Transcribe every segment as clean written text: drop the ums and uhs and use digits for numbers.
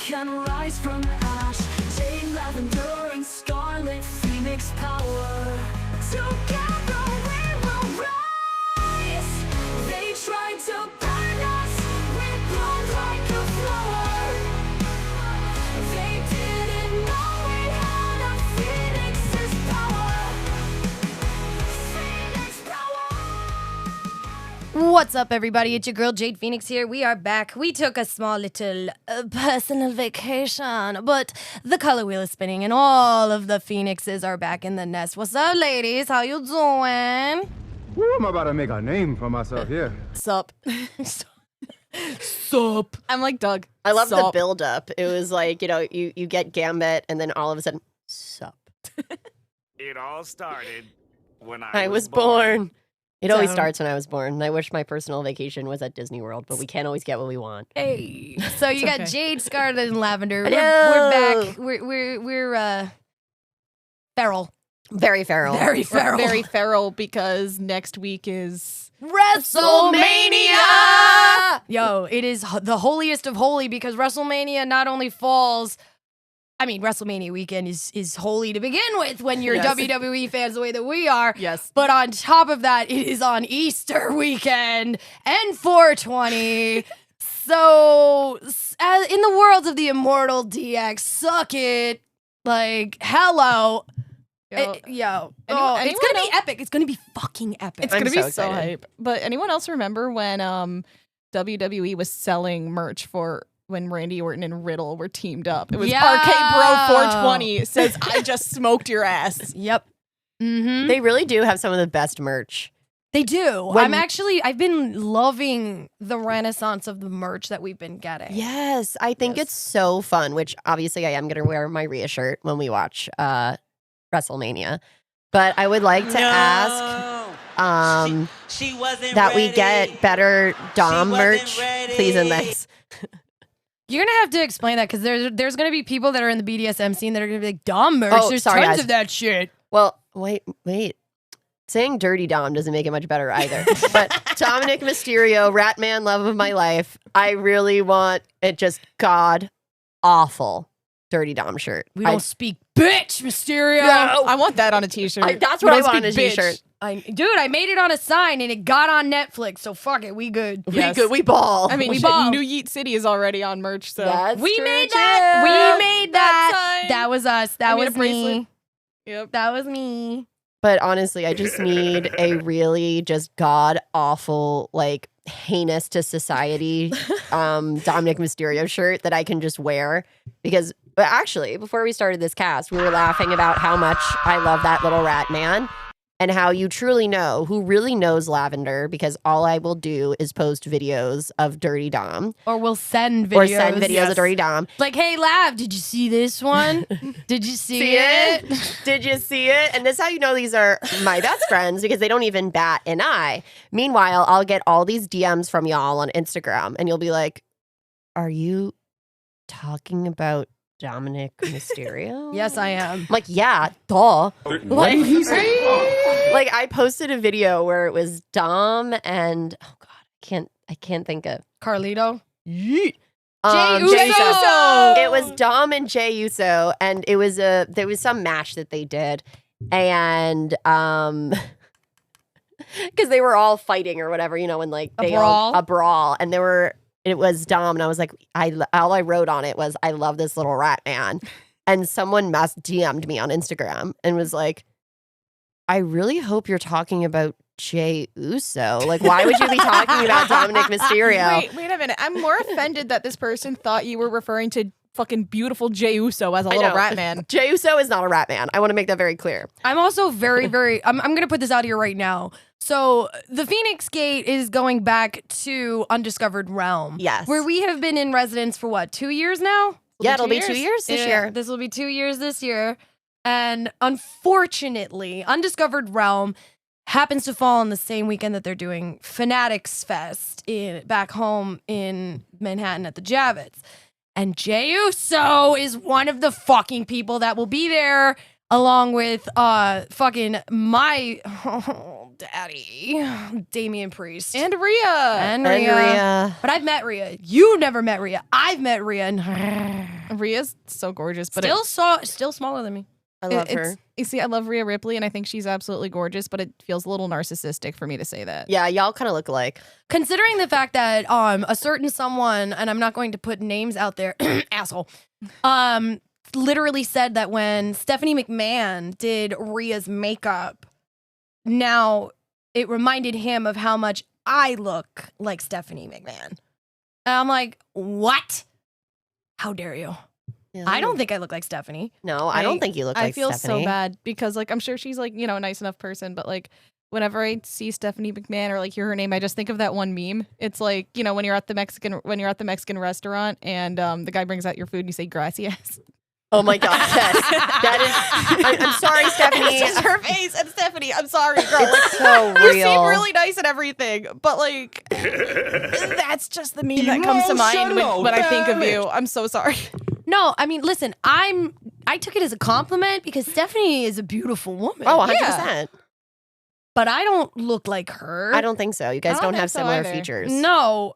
can rise from ash. Jade, Lavender, and Scarlett, Phoenix power. Together we will rise. They tried to burn us, we blow like a flower. They didn't know we had a Phoenix's power. Phoenix power. What's up, everybody? It's your girl Jade Phoenix here. We are back. We took a small little personal vacation, but the color wheel is spinning and all of the phoenixes are back in the nest. What's up, ladies? How you doing? Woo, I'm about to make a name for myself here. Sup. Sup? I'm like Doug. I love the Sup. build-up. It was like, you get Gambit, and then all of a sudden, sup. It all started when I was born. It always So- starts when I was born. And I wish my personal vacation was at Disney World, but we can't always get what we want. Hey. So you got okay. Jade, Scarlett, and Lavender. We're Hello. back. We're feral. Very feral. Very We're feral. very feral because next week is WrestleMania! Yo, it is the holiest of holy because WrestleMania not only falls. I mean, WrestleMania weekend is holy to begin with when you're Yes. WWE fans the way that we are. yes. But on top of that, it is on Easter weekend and 420. So, in the world of the immortal DX, suck it. Like, hello. Yo. Oh, it's anyone going to be else- epic. It's going to be fucking epic. It's I'm gonna so be so excited. hype. But anyone else remember when WWE was selling merch for when Randy Orton and Riddle were teamed up? It was Yo. RK Bro 420. It says I just smoked your ass. Yep. Mm-hmm. They really do have some of the best merch. They do. When- I've been loving the renaissance of the merch that we've been getting. Yes, I think it's so fun, which obviously I am going to wear my Rhea shirt when we watch WrestleMania. But I would like to ask she wasn't that we ready. get better Dom wasn't merch, ready. please, in this. You're gonna have to explain that because there's gonna be people that are in the BDSM scene that are gonna be like, Dom merch, Oh, there's sorry, tons guys. of that shit. Well, wait. Saying dirty Dom doesn't make it much better either. But Dominic Mysterio, Ratman, love of my life. I really want it just god awful dirty Dom shirt. We don't speak bitch, Mysterio. No. I want that on a t-shirt. That's We what I don't want on a speak bitch. t-shirt. Dude, I made it on a sign and it got on Netflix, so fuck it, we good. Yes. We good. We ball. I mean, We shit, ball. New Yeet City is already on merch, so That's We true, made too. that. We made that. That sign. That was us. That I made was a bracelet. me. Yep. That was me. But honestly, I just need a really just god awful, like heinous to society Dominic Mysterio shirt that I can just wear. Because but actually, before we started this cast, we were laughing about how much I love that little rat man and how you truly know who really knows Lavender, because all I will do is post videos of Dirty Dom Or we'll send videos. or send videos Yes. of Dirty Dom. Like, hey, Lav, did you see this one? Did you see it? Did you see it? And this is how you know these are my best friends, because they don't even bat an eye. Meanwhile, I'll get all these DMs from y'all on Instagram, and you'll be like, are you talking about Dominic Mysterio? Yes, I am. I'm like, yeah, duh. What did he say? Like, I posted a video where it was Dom and, oh God, I can't think of. Carlito. Jay Jey Uso. It was Dom and Jey Uso, and there was some match that they did, and because they were all fighting or whatever, and like A they brawl? a brawl, and it was Dom, and I was like, all I wrote on it was, I love this little rat man, and someone DM'd me on Instagram and was like, I really hope you're talking about Jey Uso. Like, why would you be talking about Dominic Mysterio? Wait a minute. I'm more offended that this person thought you were referring to fucking beautiful Jey Uso as a I little know. rat man. Jey Uso is not a rat man. I want to make that very clear. I'm also very, very, I'm going to put this out here right now. So the Phoenix Gate is going back to Undiscovered Realm. Yes. Where we have been in residence for what, 2 years now? Yeah, it'll be 2 years this year. This will be 2 years this year. And unfortunately, Undiscovered Realm happens to fall on the same weekend that they're doing Feinics Fest back home in Manhattan at the Javits. And Jey Uso is one of the fucking people that will be there, along with fucking my daddy, Damian Priest. And Rhea. And Rhea. But I've met Rhea. You never met Rhea. I've met Rhea. And Rhea's so gorgeous, but still smaller than me. I love her. You see, I love Rhea Ripley, and I think she's absolutely gorgeous, but it feels a little narcissistic for me to say that. Yeah, y'all kind of look alike. Considering the fact that a certain someone, and I'm not going to put names out there, asshole, literally said that when Stephanie McMahon did Rhea's makeup, now it reminded him of how much I look like Stephanie McMahon. And I'm like, what? How dare you? Yeah. I don't think I look like Stephanie. No, I don't think you look like Stephanie. I feel Stephanie. so bad because, like, I'm sure she's, like, you know, a nice enough person, but, like, whenever I see Stephanie McMahon or, like, hear her name, I just think of that one meme. It's like, you know, when you're at the Mexican restaurant and the guy brings out your food and you say gracias. Oh my God, yes. That is. I'm sorry, Stephanie. It's just her face. And Stephanie, I'm sorry, girl. It's so You real. seem really nice and everything, but, like, that's just the meme that comes to mind when I think of you. I'm so sorry. No, I mean, listen, I took it as a compliment because Stephanie is a beautiful woman. Oh, 100%. But I don't look like her. I don't think so. You guys I don't don't have think so similar either. features. No.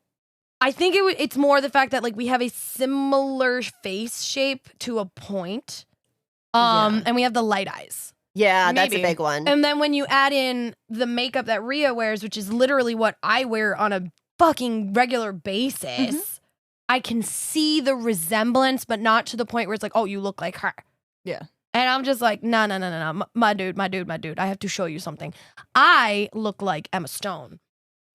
I think it's more the fact that, like, we have a similar face shape to a point. And we have the light eyes. Yeah, that's a Maybe. big one. And then when you add in the makeup that Rhea wears, which is literally what I wear on a fucking regular basis, I can see the resemblance, but not to the point where it's like, oh, you look like her. Yeah. And I'm just like, no. My dude. I have to show you something. I look like Emma Stone.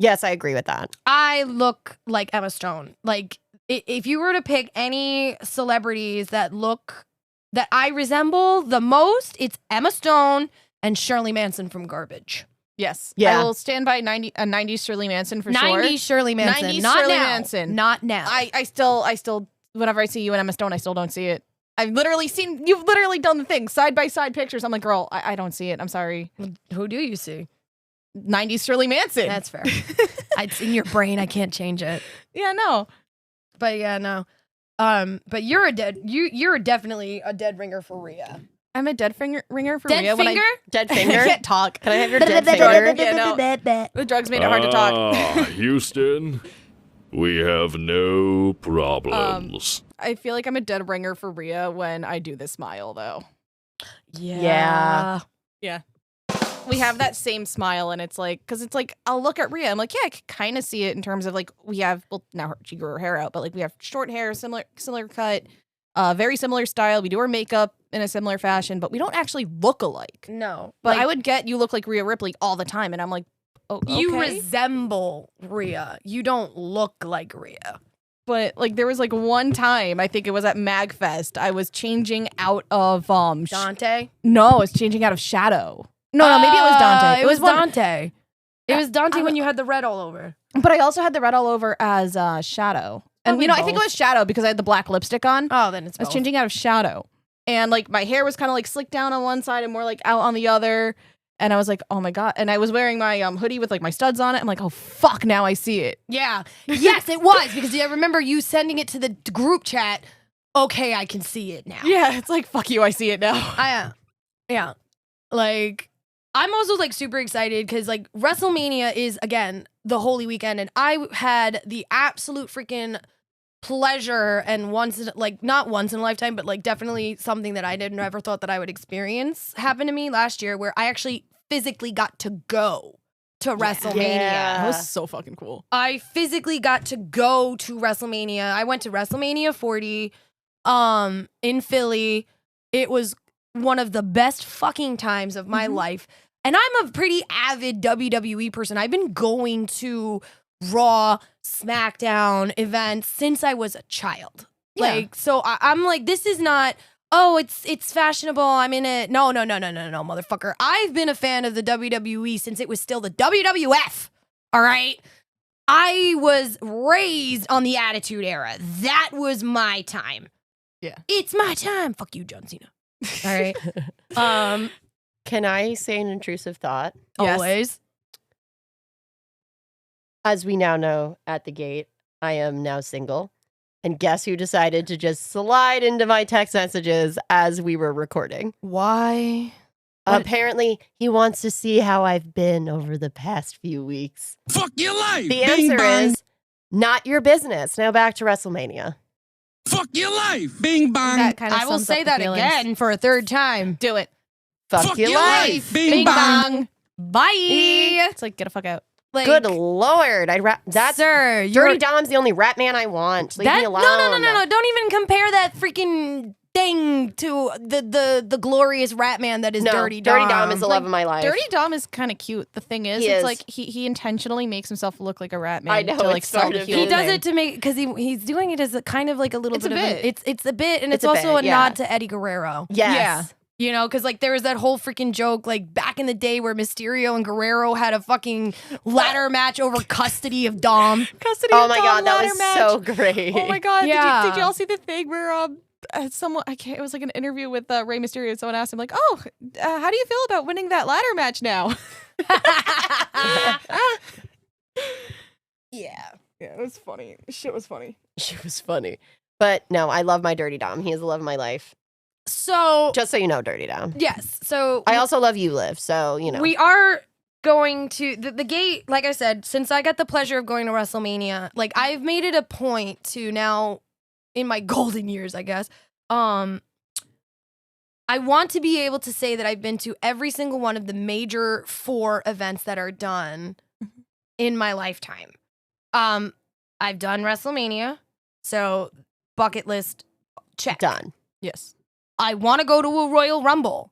Yes, I agree with that. I look like Emma Stone. Like, if you were to pick any celebrities that I resemble the most, it's Emma Stone and Shirley Manson from Garbage. Yes. Yeah. I will stand by 90s Shirley Manson for sure. 90s Shirley Manson. 90s Not Shirley now. Manson. Not now. I still, whenever I see you and Emma Stone, I still don't see it. You've literally done the thing, side by side pictures. I'm like, girl, I don't see it. I'm sorry. Who do you see? 90s Shirley Manson. That's fair. It's in your brain. I can't change it. Yeah, no. But yeah, no. But you're definitely a dead ringer for Rhea. I'm a dead ringer for Dead Rhea. finger? Dead I finger? can't talk. Can I have your dead finger? Yeah, no. The drugs made it hard to talk. Houston, we have no problems. I feel like I'm a dead ringer for Rhea when I do the smile, though. Yeah. We have that same smile, and it's like, because it's like, I'll look at Rhea. I'm like, yeah, I can kind of see it in terms of, like, we have, well, now she grew her hair out, but, like, we have short hair, similar cut, very similar style. We do our makeup in a similar fashion, but we don't actually look alike. No. But Like, I would get, you look like Rhea Ripley all the time, and I'm like, oh, okay. you resemble Rhea. You don't look like Rhea. But, like, there was, like, one time, I think it was at MagFest, I was changing out of, Dante? no, I was changing out of Shadow. No, maybe it was Dante. It was one- Dante. It was Dante when you had the red all over. But I also had the red all over as Shadow. And, Probably you know, I think it both. was Shadow because I had the black lipstick on. Oh, then it's I was both. changing out of Shadow. And, like, my hair was kind of, like, slicked down on one side and more, like, out on the other. And I was like, oh, my God. And I was wearing my hoodie with, like, my studs on it. I'm like, oh, fuck, now I see it. Yeah. Yes, it was. Because I remember you sending it to the group chat. Okay, I can see it now. Yeah, it's like, fuck you, I see it now. Yeah. Like, I'm also, like, super excited because, like, WrestleMania is, again, the holy weekend. And I had the absolute freaking pleasure and not once in a lifetime, but, like, definitely something that I never thought that I would experience happen to me last year where I actually physically got to go to WrestleMania. That was so fucking cool. I physically got to go to WrestleMania. I went to WrestleMania 40 in Philly. It was one of the best fucking times of my life. And I'm a pretty avid WWE person. I've been going to Raw, SmackDown events since I was a child. Yeah. Like, so I'm like, this is not, oh, it's fashionable. I'm in it. No, motherfucker. I've been a fan of the WWE since it was still the WWF. All right. I was raised on the Attitude Era. That was my time. Yeah. It's my time. Fuck you, John Cena. All right. Can I say an intrusive thought? Yes. Always. As we now know at the gate, I am now single. And guess who decided to just slide into my text messages as we were recording? Why? Apparently, he wants to see how I've been over the past few weeks. Fuck your life. The answer is not your business. Now back to WrestleMania. Fuck your life. Bing bong. That kind of I will sums up say the that feelings. again for a third time. Do it. Fuck your life. Bing bong. Bye. It's like, get a fuck out. Like, Good Lord. That's sir, Dirty Dom's the only rat man I want. Leave me alone. No. Don't even compare that freaking thing to the glorious rat man that is Dirty Dom. Dirty Dom is the love of my life. Dirty Dom is kind of cute. The thing is, He it's is. like he intentionally makes himself look like a rat man. I know, to like it's sell sort the of- He human does thing. it to make because he's doing it as a kind of like a little It's a bit of bit. it's a bit, and It's it's, a also bit, a yeah. nod to Eddie Guerrero. Yes. Yeah. You know, because like there was that whole freaking joke like back in the day where Mysterio and Guerrero had a fucking ladder match over custody of Dom. Custody Oh of my Dom God, that ladder was match. so great. Oh my God! Yeah. Did y'all see the thing where someone I can't? It was like an interview with Rey Mysterio. And someone asked him like, "Oh, how do you feel about winning that ladder match now?" Yeah. Yeah, it was funny. Shit was funny. She was funny. But no, I love my Dirty Dom. He is the love of my life. So Just so you know, Dirty Dom. yes, so I also love you, Liv. So, you know. we are going to the gate. Like I said, since I got the pleasure of going to WrestleMania, like I've made it a point to now, in my golden years, I guess. I want to be able to say that I've been to every single one of the major 4 events that are done in my lifetime. I've done WrestleMania, so bucket list check. Done. Yes. I want to go to a Royal Rumble.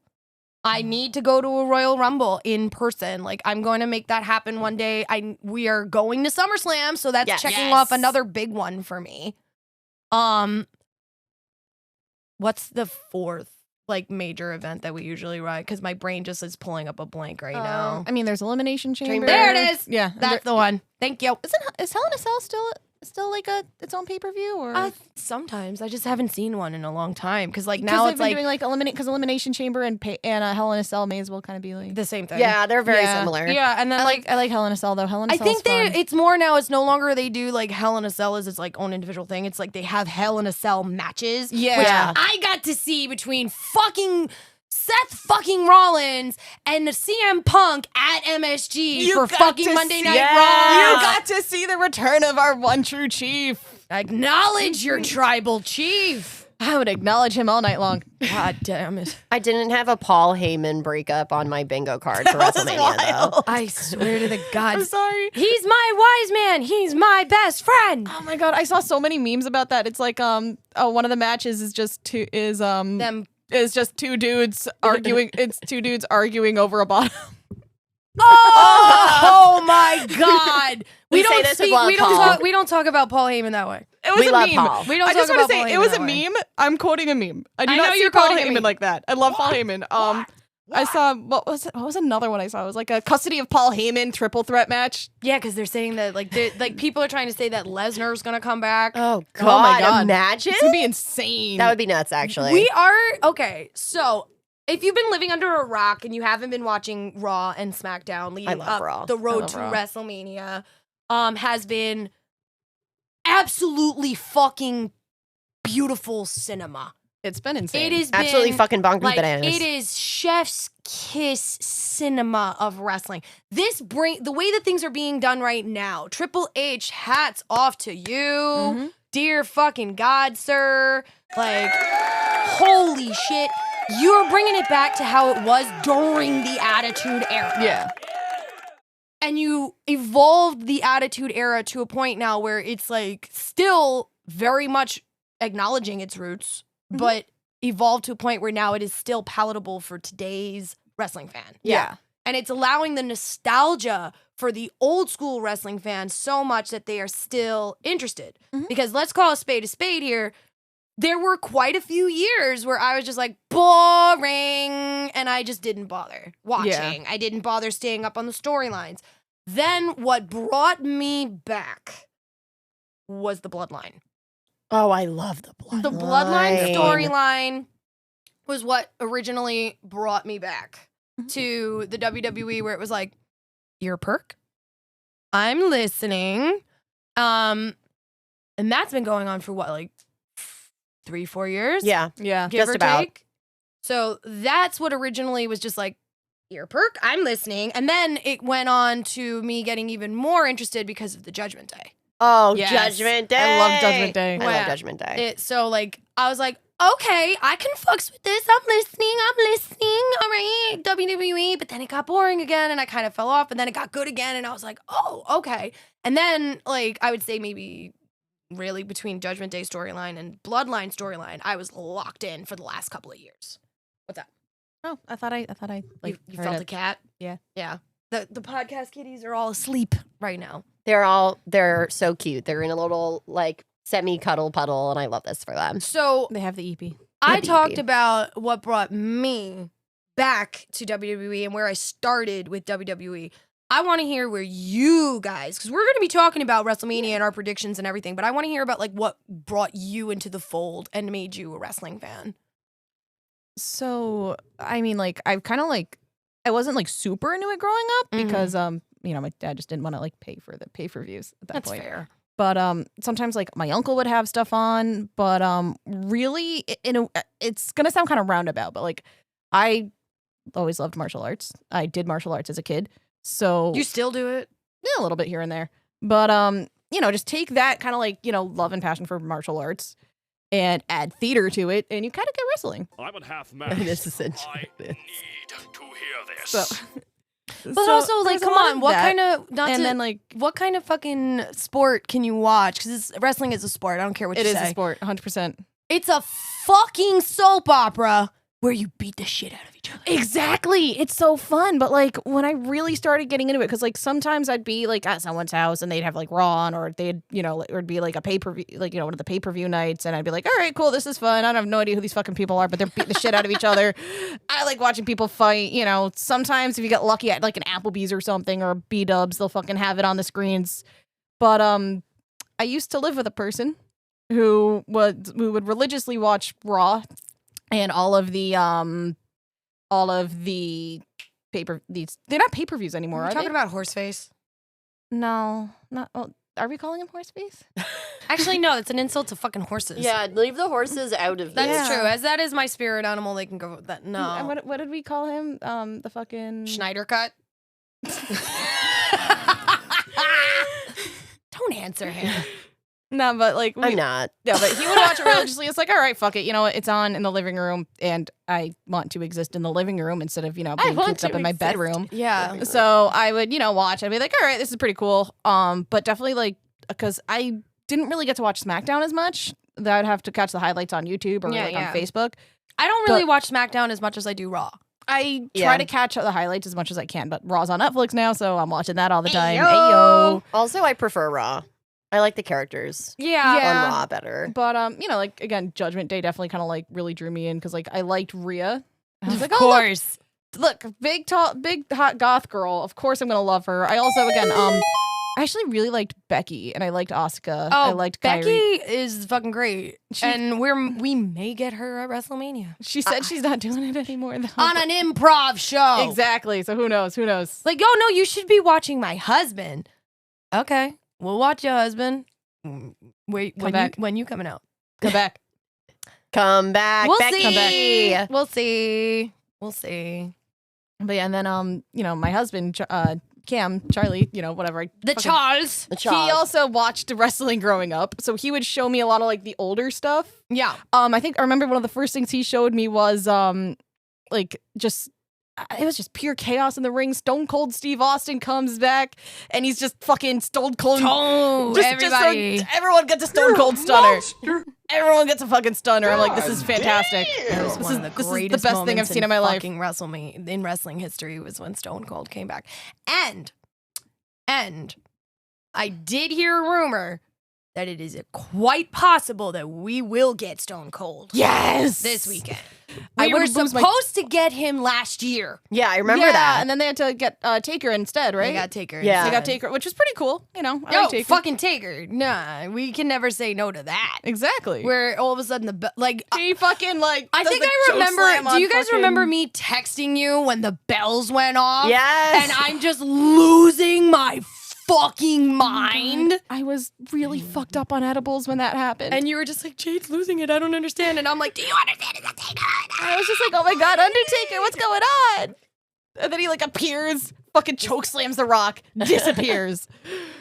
I need to go to a Royal Rumble in person. Like I'm going to make that happen one day. We are going to SummerSlam, so that's Yes. checking Yes. off another big one for me. What's the 4th like major event that we usually ride? Because my brain just is pulling up a blank right now. I mean, there's Elimination Chamber. There it is. Yeah, That's the one. Thank you. is Hell in a Cell still like its own pay-per-view or? Sometimes I just haven't seen one in a long time because like Because now they've it's been like doing like Elimination Chamber and Hell in a Cell may as well kind of be like. the same thing. Yeah, they're very Yeah. similar. Yeah, and then I like Hell in a Cell though. Hell in a I Cell think is fun. it's more now. It's no longer they do like Hell in a Cell as its like own individual thing. It's like they have Hell in a Cell matches. Yeah. which Yeah. I got to see between fucking Seth fucking Rollins and CM Punk at MSG You for got fucking to Monday see- Night Yeah. Raw. You got to see the return of our one true chief. Acknowledge your tribal chief. I would acknowledge him all night long. God damn it! I didn't have a Paul Heyman breakup on my bingo card for WrestleMania, though. I swear to the I'm gods. sorry. He's my wise man. He's my best friend. Oh my god, I saw so many memes about that. It's like one of the matches is just two Them. is just two dudes arguing. It's two dudes arguing over a bottom. Oh my God! We say this with love, Paul. We don't talk about Paul Heyman that way. It was We a love meme. Paul. We don't I just talk want about to Paul say Heyman it was a that way. meme. I'm quoting a meme. I do I not know see you're Paul quoting a Heyman meme. like that. I love Paul Heyman. I saw what was another one I saw? It was like a custody of Paul Heyman triple threat match. Yeah, because they're saying that like people are trying to say that Lesnar's gonna come back. Oh, my God. God. Imagine? It's gonna be insane. That would be nuts, actually. We are okay. So if you've been living under a rock and you haven't been watching Raw and SmackDown leading love up Raw. the road love to Raw. WrestleMania, has been absolutely fucking beautiful cinema. It's been insane. It is Absolutely been, fucking bonkers like, bananas. It is chef's kiss cinema of wrestling. The way that things are being done right now. Triple H, hats off to you, Mm-hmm. dear fucking God, sir. Like, holy shit, you're bringing it back to how it was during the Attitude Era. Yeah. And you evolved the Attitude Era to a point now where it's like still very much acknowledging its roots, but evolved to a point where now it is still palatable for today's wrestling fan. Yeah. And it's allowing the nostalgia for the old school wrestling fans so much that they are still interested. Because let's call a spade here. There were quite a few years where I was just like, boring, and I just didn't bother watching. I didn't bother staying up on the storylines. Then what brought me back was the Bloodline. Oh, I love the Bloodline. The Bloodline storyline was what originally brought me back to the WWE, where it was like, "Your perk, I'm listening," and that's been going on for what, like 3-4 years? Yeah. Yeah. give just or about. take. So that's what originally was just like, ear perk. I'm listening. And then it went on to me getting even more interested because of the Judgment Day. Oh, Yes. Judgment Day. I love Judgment Day. I Yeah. love Judgment Day. So like I was like, okay, I can fucks with this. I'm listening. All right, WWE. But then it got boring again, and I kind of fell off. And then it got good again, and I was like, oh, okay. And then like I would say maybe really between Judgment Day storyline and Bloodline storyline, I was locked in for the last couple of years. What's that? Oh, I thought I like You heard felt it. a cat? Yeah. Yeah. The podcast kitties are all asleep right now. They're so cute. They're in a little like semi-cuddle puddle, and I love this for them. So They have the EP. I Maybe. talked about what brought me back to WWE and where I started with WWE. I want to hear where you guys, because we're going to be talking about WrestleMania and our predictions and everything, but I want to hear about like what brought you into the fold and made you a wrestling fan. So, I mean, like, I've kind of like, I wasn't like super into it growing up Mhm. because, you know, my dad just didn't want to like pay for the pay-per-views at that That's point. fair. But sometimes like my uncle would have stuff on, but really, it's gonna sound kind of roundabout, but like I always loved martial arts. I did martial arts as a kid, so You still do it? yeah, a little bit here and there. But you know, just take that kind of like, you know, love and passion for martial arts and add theater to it, and you kind of get wrestling. I'm at half mast. This is essentially I this. need to hear this. So, But also, like, come on, what kind of then like what kind of fucking sport can you watch? Because wrestling is a sport. I don't care what it you is say. a sport, 100%. It's a fucking soap opera where you beat the shit out of each other. Exactly. It's so fun. But like when I really started getting into it, because like sometimes I'd be like at someone's house and they'd have like Raw on, or they'd, you know, or it'd be like a pay-per-view, like, you know, one of the pay-per-view nights, and I'd be like, all right, cool, this is fun. I have no idea who these fucking people are, but they're beating the shit out of each other. I like watching people fight, you know. Sometimes if you get lucky at like an Applebee's or something, or B-dubs, they'll fucking have it on the screens. But I used to live with a person who would religiously watch Raw and all of the they're not pay-per-views anymore, Are are we talking they? about Horseface? No, not. Oh, are we calling him Horseface? Actually, no. It's an insult to fucking horses. Yeah, leave the horses out of That's this. Yeah. true. As that is my spirit animal, they can go with that. And No. what did we call him? The fucking Schneider cut. Don't answer him. No, but like I'm not. No, but he would watch it religiously. It's like, all right, fuck it. You know what? It's on in the living room, and I want to exist in the living room instead of, you know, being cooped up in my bedroom. Yeah. So I would, you know, watch. I'd be like, all right, this is pretty cool. But definitely like, because I didn't really get to watch SmackDown as much. That I'd have to catch the highlights on YouTube or Yeah, like yeah. on Facebook. I don't really watch SmackDown as much as I do Raw. I Yeah. try to catch the highlights as much as I can, but Raw's on Netflix now, so I'm watching that all the time. Ayo. Ayo. Also, I prefer Raw. I like the characters Yeah. on Raw better. But you know, like again, Judgment Day definitely kind of like really drew me in because like I liked Rhea. I was Of like, oh, look, course. look, big tall, big hot goth girl. Of course, I'm gonna love her. I also again, I actually really liked Becky and I liked Asuka. Oh, I liked Becky Kyrie. is fucking great, and we may get her at WrestleMania She said she's not doing it anymore though. on an improv show. Exactly. So who knows? Who knows? Like, oh no, you should be watching my husband. Okay, we'll watch your husband. Wait, Come back. when you coming out? Come back. Come back, We'll Becky. see. We'll see. We'll see. But yeah, and then you know, my husband, Cam, Charlie, you know, whatever. The fucking- Charles. The He Charles. also watched wrestling growing up, so he would show me a lot of like the older stuff. Yeah. I think I remember one of the first things he showed me was like just it was just pure chaos in the ring. Stone Cold Steve Austin comes back and he's just fucking Stone Cold. Oh, everybody. Everyone gets a Stone Cold stunner. Everyone gets a fucking stunner. I'm like, this is fantastic. That was This one is- of the this is greatest the best thing I've seen in my life. fucking WrestleMania in wrestling history was when Stone Cold came back. And I did hear a rumor that it is quite possible that we will get Stone Cold. Yes, This weekend. I We were would lose my- supposed to get him last year. Yeah, I remember Yeah, that. and then they had to get Taker instead, right? They got Taker. Yeah. They got instead. Taker, which was pretty cool. You know, I Yo, like Taker. fucking Taker. Nah, we can never say no to that. Exactly. Where all of a sudden like he fucking like. I does think the I choke remember. slam Do on you guys fucking- remember me texting you when the bells went off? Yes. And I'm just losing my fucking mind. I was really fucked up on edibles when that happened. And you were just like, Jade's losing it. I don't understand. And I'm like, do you understand? It's a Taker. I was just like, oh my God, Undertaker, what's going on? And then he like appears, fucking choke slams the Rock, disappears.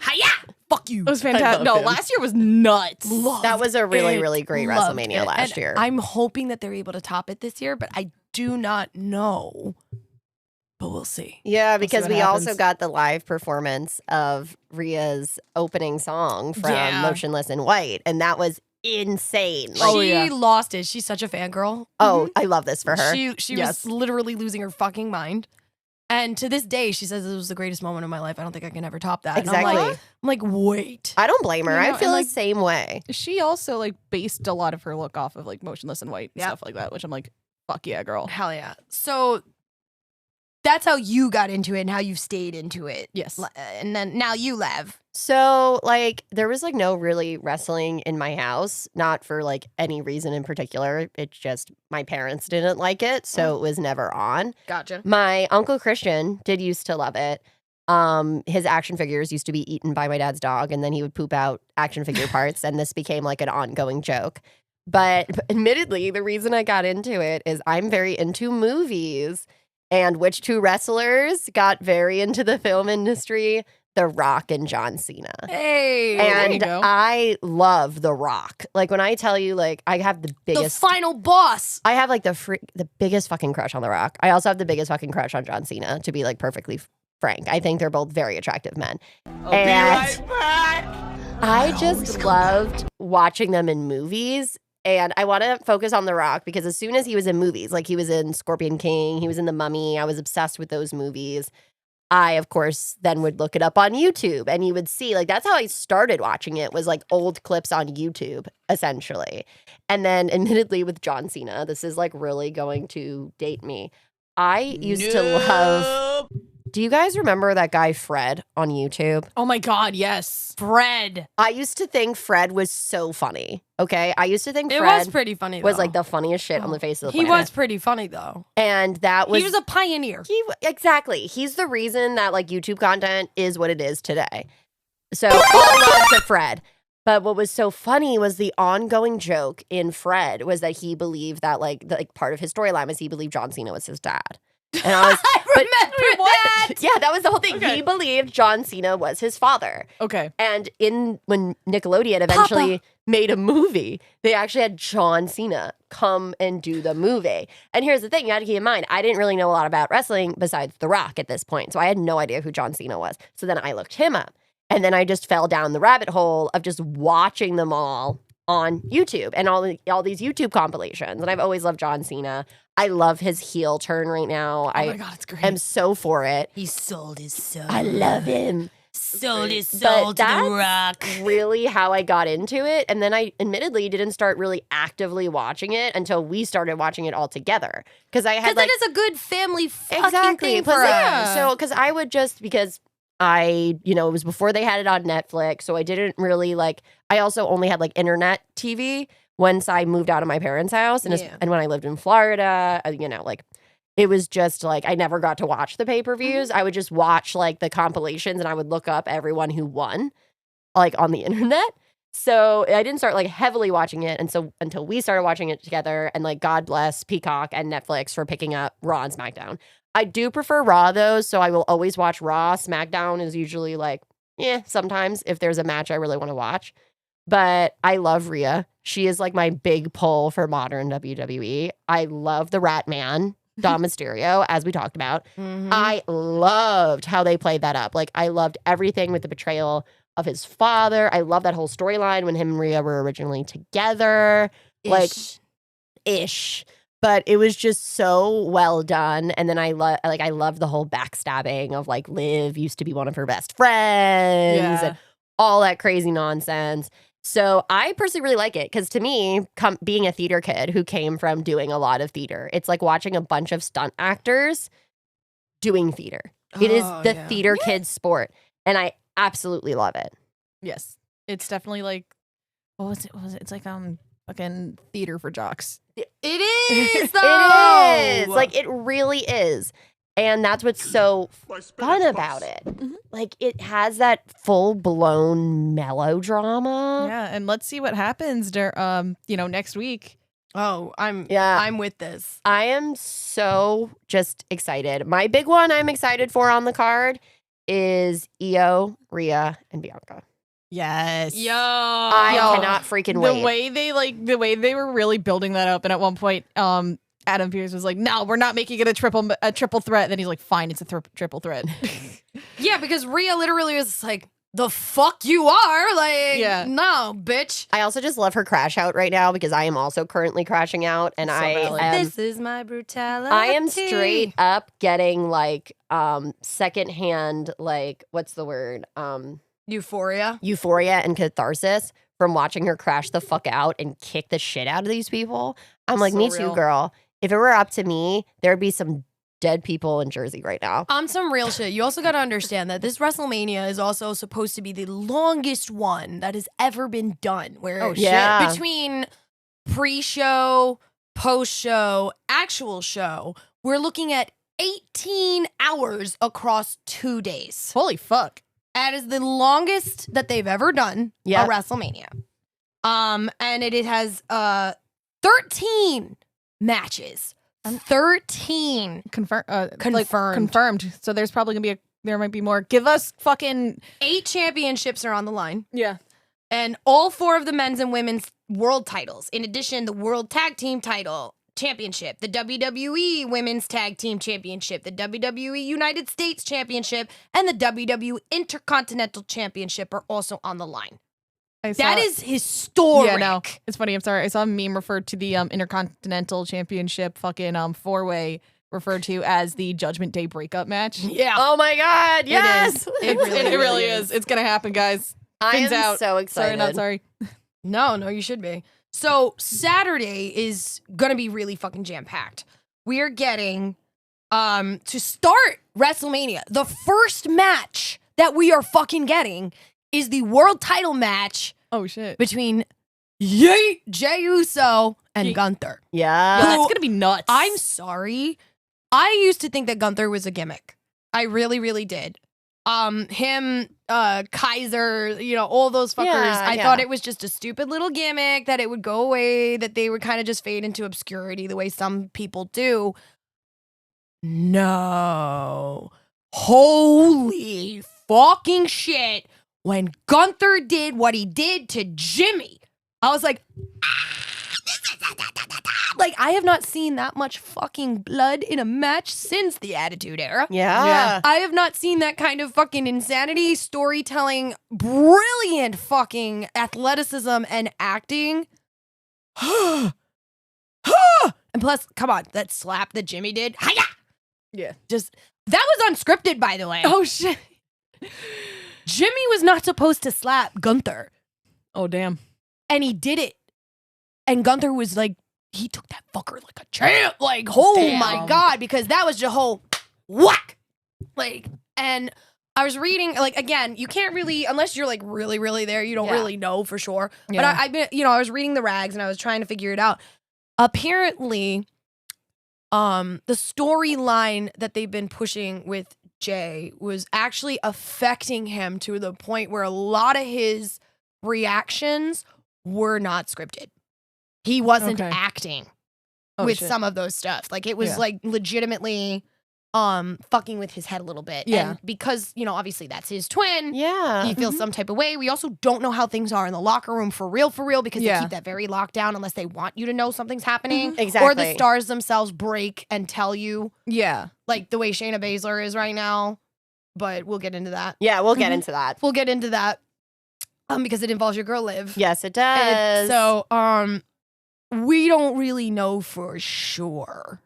Hiya! Fuck you. It was fantastic. No, him. last year was nuts. That was a really, it, really great loved WrestleMania it. last And year. I'm hoping that they're able to top it this year, but I do not know. But we'll see. Yeah, see because what we also happens. got the live performance of Rhea's opening song from Yeah. Motionless in White, and that was insane. Like, Oh, she yeah. lost it. She's such a fangirl. I love this for her. She Yes. was literally losing her fucking mind. And to this day, she says it was the greatest moment of my life. I don't think I can ever top that. And Exactly. I'm like, wait. I don't blame her. You know, I and, feel like- the same way. She also like based a lot of her look off of like Motionless in White and Yeah. stuff like that, which I'm like, fuck yeah, girl. Hell yeah. So that's how you got into it and how you've stayed into it. Yes. And then now you, Lev. So, like, there was like no really wrestling in my house, not for like any reason in particular. It's just my parents didn't like it, so it was never on. Gotcha. My uncle Christian did used to love it. His action figures used to be eaten by my dad's dog, and then he would poop out action figure parts, and this became like an ongoing joke. But admittedly, the reason I got into it is I'm very into movies. And which two wrestlers got very into the film industry? The Rock and John Cena. Hey. there you And go. I love The Rock. Like when I tell you, like I have the the biggest. final boss. I have like the biggest fucking crush on The Rock. I also have the biggest fucking crush on John Cena, to be like perfectly frank. I think they're both very attractive men. And I just loved watching them in movies. And I want to focus on The Rock because as soon as he was in movies, like he was in Scorpion King, he was in The Mummy, I was obsessed with those movies. I, of course, then would look it up on YouTube and you would see, like, that's how I started watching it, was like old clips on YouTube, essentially. And then, admittedly, with John Cena, this is like really going to date me. I used to love. Do you guys remember that guy Fred on YouTube? Oh my God, yes. Fred. I used to think Fred was so funny. Okay, I used to think It Fred was pretty funny, was though. like the funniest shit on the face of the He planet. was pretty funny, though. And that was He was a pioneer. exactly. He's the reason that like YouTube content is what it is today. So all love to Fred. But what was so funny was the ongoing joke in Fred was that he believed that like part of his storyline was he believed John Cena was his dad. And I was Remember that? yeah, that was the whole thing. Okay. He believed John Cena was his father. Okay. And when Nickelodeon eventually made a movie, they actually had John Cena come and do the movie. And here's the thing, you had to keep in mind, I didn't really know a lot about wrestling besides The Rock at this point. So I had no idea who John Cena was. So then I looked him up. And then I just fell down the rabbit hole of just watching them all on YouTube and all these YouTube compilations. And I've always loved John Cena. I love his heel turn right now. Oh my God, it's great. am so for it. He sold his soul. I love him. Sold his But soul to the that's Rock. really how I got into it. And then I admittedly didn't start really actively watching it until we started watching it all together. Because I had Because like it is a good family fucking exactly thing for Plus, us. So because I would just because I it was before they had it on Netflix, so I didn't really like. I also only had like internet TV once I moved out of my parents' house, and Yeah. and when I lived in Florida, like. It was just like I never got to watch the pay-per-views. I would just watch like the compilations and I would look up everyone who won like on the internet. So I didn't start like heavily watching it until we started watching it together, and like God bless Peacock and Netflix for picking up Raw and SmackDown. I do prefer Raw though, so I will always watch Raw. SmackDown is usually like, sometimes if there's a match I really want to watch. But I love Rhea. She is like my big pull for modern WWE. I love the Rat Man. Dom Mysterio, as we talked about. Mhm. I loved how they played that up. Like, I loved everything with the betrayal of his father. I love that whole storyline when him and Rhea were originally together. Like, ish. But it was just so well done. And then I love the whole backstabbing of like Liv used to be one of her best friends and all that crazy nonsense. So I personally really like it because to me, being a theater kid who came from doing a lot of theater, it's like watching a bunch of stunt actors doing theater. It is Oh, the yeah. theater kid sport, and I absolutely love it. Yes. It's definitely like, what was it? It's like fucking theater for jocks. It is, though. It is. Like, it really is. And that's what's so fun about it. Mhm. Like, it has that full-blown melodrama. Yeah, and let's see what happens next week. Oh, I'm with this. I am so just excited. My big one I'm excited for on the card is Io, Rhea, and Bianca. Yes. I cannot freaking wait. The way they were really building that up, and at one point, Adam Pearce was like, "No, we're not making it a triple threat." And then he's like, "Fine, it's a triple threat." Yeah, because Rhea literally was like, "The fuck you are?" Like, no, bitch. I also just love her crash out right now because I am also currently crashing out, and This is my brutality. I am straight up getting like secondhand, like, what's the word? Euphoria And catharsis from watching her crash the fuck out and kick the shit out of these people. I'm like, So me real. too, girl. If it were up to me, there'd be some dead people in Jersey right now. On some real shit, you also got to understand that this WrestleMania is also supposed to be the longest one that has ever been done. Where between pre-show, post-show, actual show, we're looking at 18 hours across 2 days. Holy fuck. That is the longest that they've ever done a WrestleMania. And it has 13 matches. 13 confirmed. So there's probably gonna be there might be more. Give us fucking 8 championships are on the line. Yeah. And all 4 of the men's and women's world titles. In addition, the World Tag Team title championship, the WWE Women's Tag Team Championship, the WWE United States Championship, and the WWE Intercontinental Championship are also on the line. That is historic. Yeah, no, it's funny. I'm sorry. I saw a meme referred to the Intercontinental Championship fucking 4-way referred to as the Judgment Day breakup match. Yeah. Oh my God. Yes. It really is. It's gonna happen, guys. I Fins am out. so excited. Sorry, not sorry. No, you should be. So Saturday is gonna be really fucking jam-packed. We are getting to start WrestleMania. The first match that we are fucking getting is the world title match. Oh shit. Between Jay Uso and Gunther. Yeah. Yo, that's gonna be nuts. I'm sorry. I used to think that Gunther was a gimmick. I really, really did. Him, Kaiser, all those fuckers. I thought it was just a stupid little gimmick, that it would go away, that they would kind of just fade into obscurity the way some people do. No. Holy fucking shit. When Gunther did what he did to Jimmy, I was like, I have not seen that much fucking blood in a match since the Attitude Era. Yeah. I have not seen that kind of fucking insanity, storytelling, brilliant fucking athleticism and acting. And plus, come on, that slap that Jimmy did. Hiya! Yeah. That was unscripted, by the way. Oh shit. Jimmy was not supposed to slap Gunther. Oh damn. And he did it. And Gunther was like, he took that fucker like a champ. Like, oh my God, because that was just whole whack. And I was reading, again, you can't really, unless you're really, really there, you don't really know for sure. Yeah. But I've been, I was reading the rags and I was trying to figure it out. Apparently, the storyline that they've been pushing with Jay was actually affecting him to the point where a lot of his reactions were not scripted. He wasn't acting with some of those stuff. It was legitimately fucking with his head a little bit. Yeah. And because, obviously that's his twin. Yeah. He feels some type of way. We also don't know how things are in the locker room for real, because they keep that very locked down unless they want you to know something's happening. Exactly. Or the stars themselves break and tell you. Yeah. Like the way Shayna Baszler is right now. But we'll get into that. Yeah, we'll get into that. We'll get into that. Because it involves your girl Liv. Yes, it does. And so, we don't really know for sure,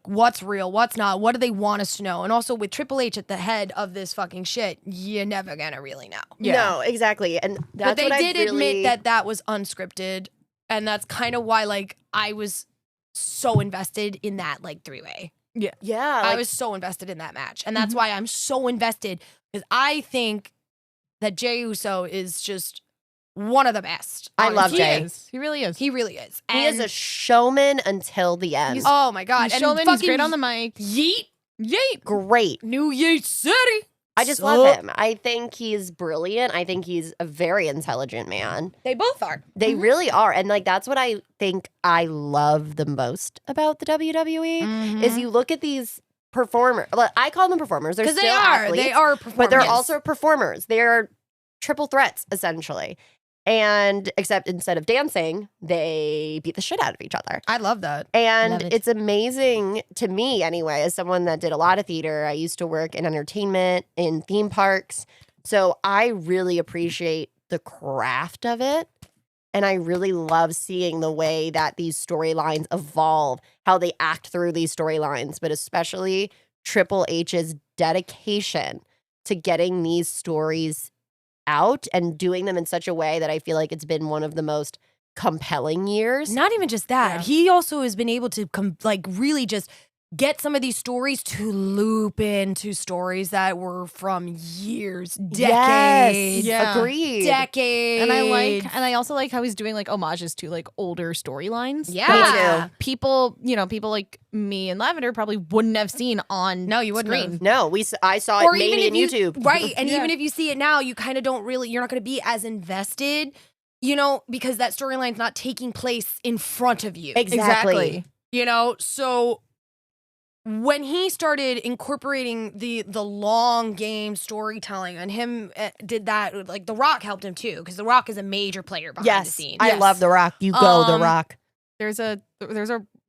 what's real, what's not, what do they want us to know? And also with Triple H at the head of this fucking shit, you're never gonna really know. Yeah. No, exactly. And that's but they what did I really... admit that was unscripted, and that's kind of why, I was so invested in that, 3-way. Yeah. Yeah. I was so invested in that match, and that's why I'm so invested, because I think that Jey Uso is just one of the best. I love honestly. Jay. He really is. He really is. He is a showman until the end. Oh my God. He's showman. He's great on the mic. Yeet. Yeet. Great. New Yeet City. I just love him. I think he's brilliant. I think he's a very intelligent man. They both are. They really are. And like that's what I think I love the most about the WWE is you look at these performers. I call them performers. They're Because still athletes, they are performers. but they're also performers. They're triple threats essentially. And except instead of dancing, they beat the shit out of each other. I love that. And Love it. it's amazing to me, anyway, as someone that did a lot of theater. I used to work in entertainment, in theme parks. So I really appreciate the craft of it. And I really love seeing the way that these storylines evolve, how they act through these storylines, but especially Triple H's dedication to getting these stories out and doing them in such a way that I feel like it's been one of the most compelling years. Not even just that. He also has been able to really just get some of these stories to loop into stories that were from years, decades. Yes, agreed. Decades. And I also like how he's doing like homages to like older storylines. Yeah. People like me and Lavender probably wouldn't have seen on No, you wouldn't screen. have. No, I saw it maybe in YouTube. Right. And even if you see it now, you kind of don't really, you're not going to be as invested, because that storyline's not taking place in front of you. Exactly. So when he started incorporating the long game storytelling and him did that, like The Rock helped him too, because The Rock is a major player behind the scenes. I love The Rock. You go, The Rock. There's a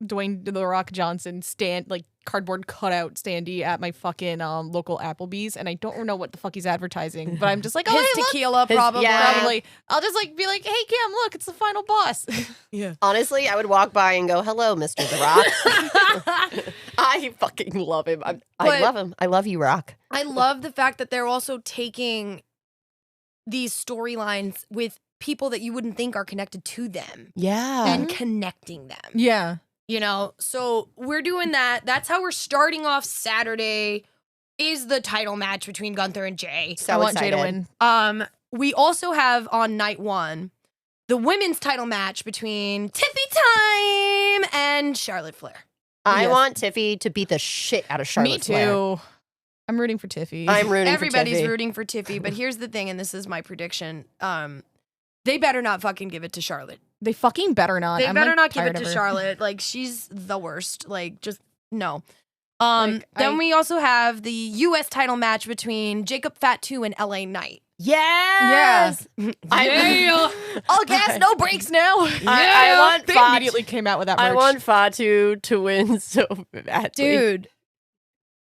Dwayne The Rock Johnson cardboard cutout standee at my fucking local Applebee's, and I don't know what the fuck he's advertising, but I'm just like, His hey, look. tequila, probably. Probably. I'll just be like, hey Cam, look, it's the final boss. Honestly, I would walk by and go, hello, Mr. The Rock. I fucking love him. I love him. I love you, Rock. I love the fact that they're also taking these storylines with people that you wouldn't think are connected to them Yeah. and connecting them. Yeah. So we're doing that. That's how we're starting off Saturday is the title match between Gunther and Jay. So I want Jay to excited. win. We also have on night one the women's title match between Tiffy Time and Charlotte Flair. I want Tiffy to beat the shit out of Charlotte Me too. Flair. I'm rooting for Tiffy. I'm rooting Everybody's for Tiffy. rooting for Tiffy, but here's the thing, and this is my prediction. They better not fucking give it to Charlotte. They fucking better not. They I'm, better like, not give tired it to of her. Charlotte. Like, she's the worst. Like, just no. Like, We also have the U.S. title match between Jacob Fatu and LA Knight. Yes. Yeah. All gas, no brakes now. I want They Fatu. immediately came out with that merch. I want Fatu to win so badly. Dude,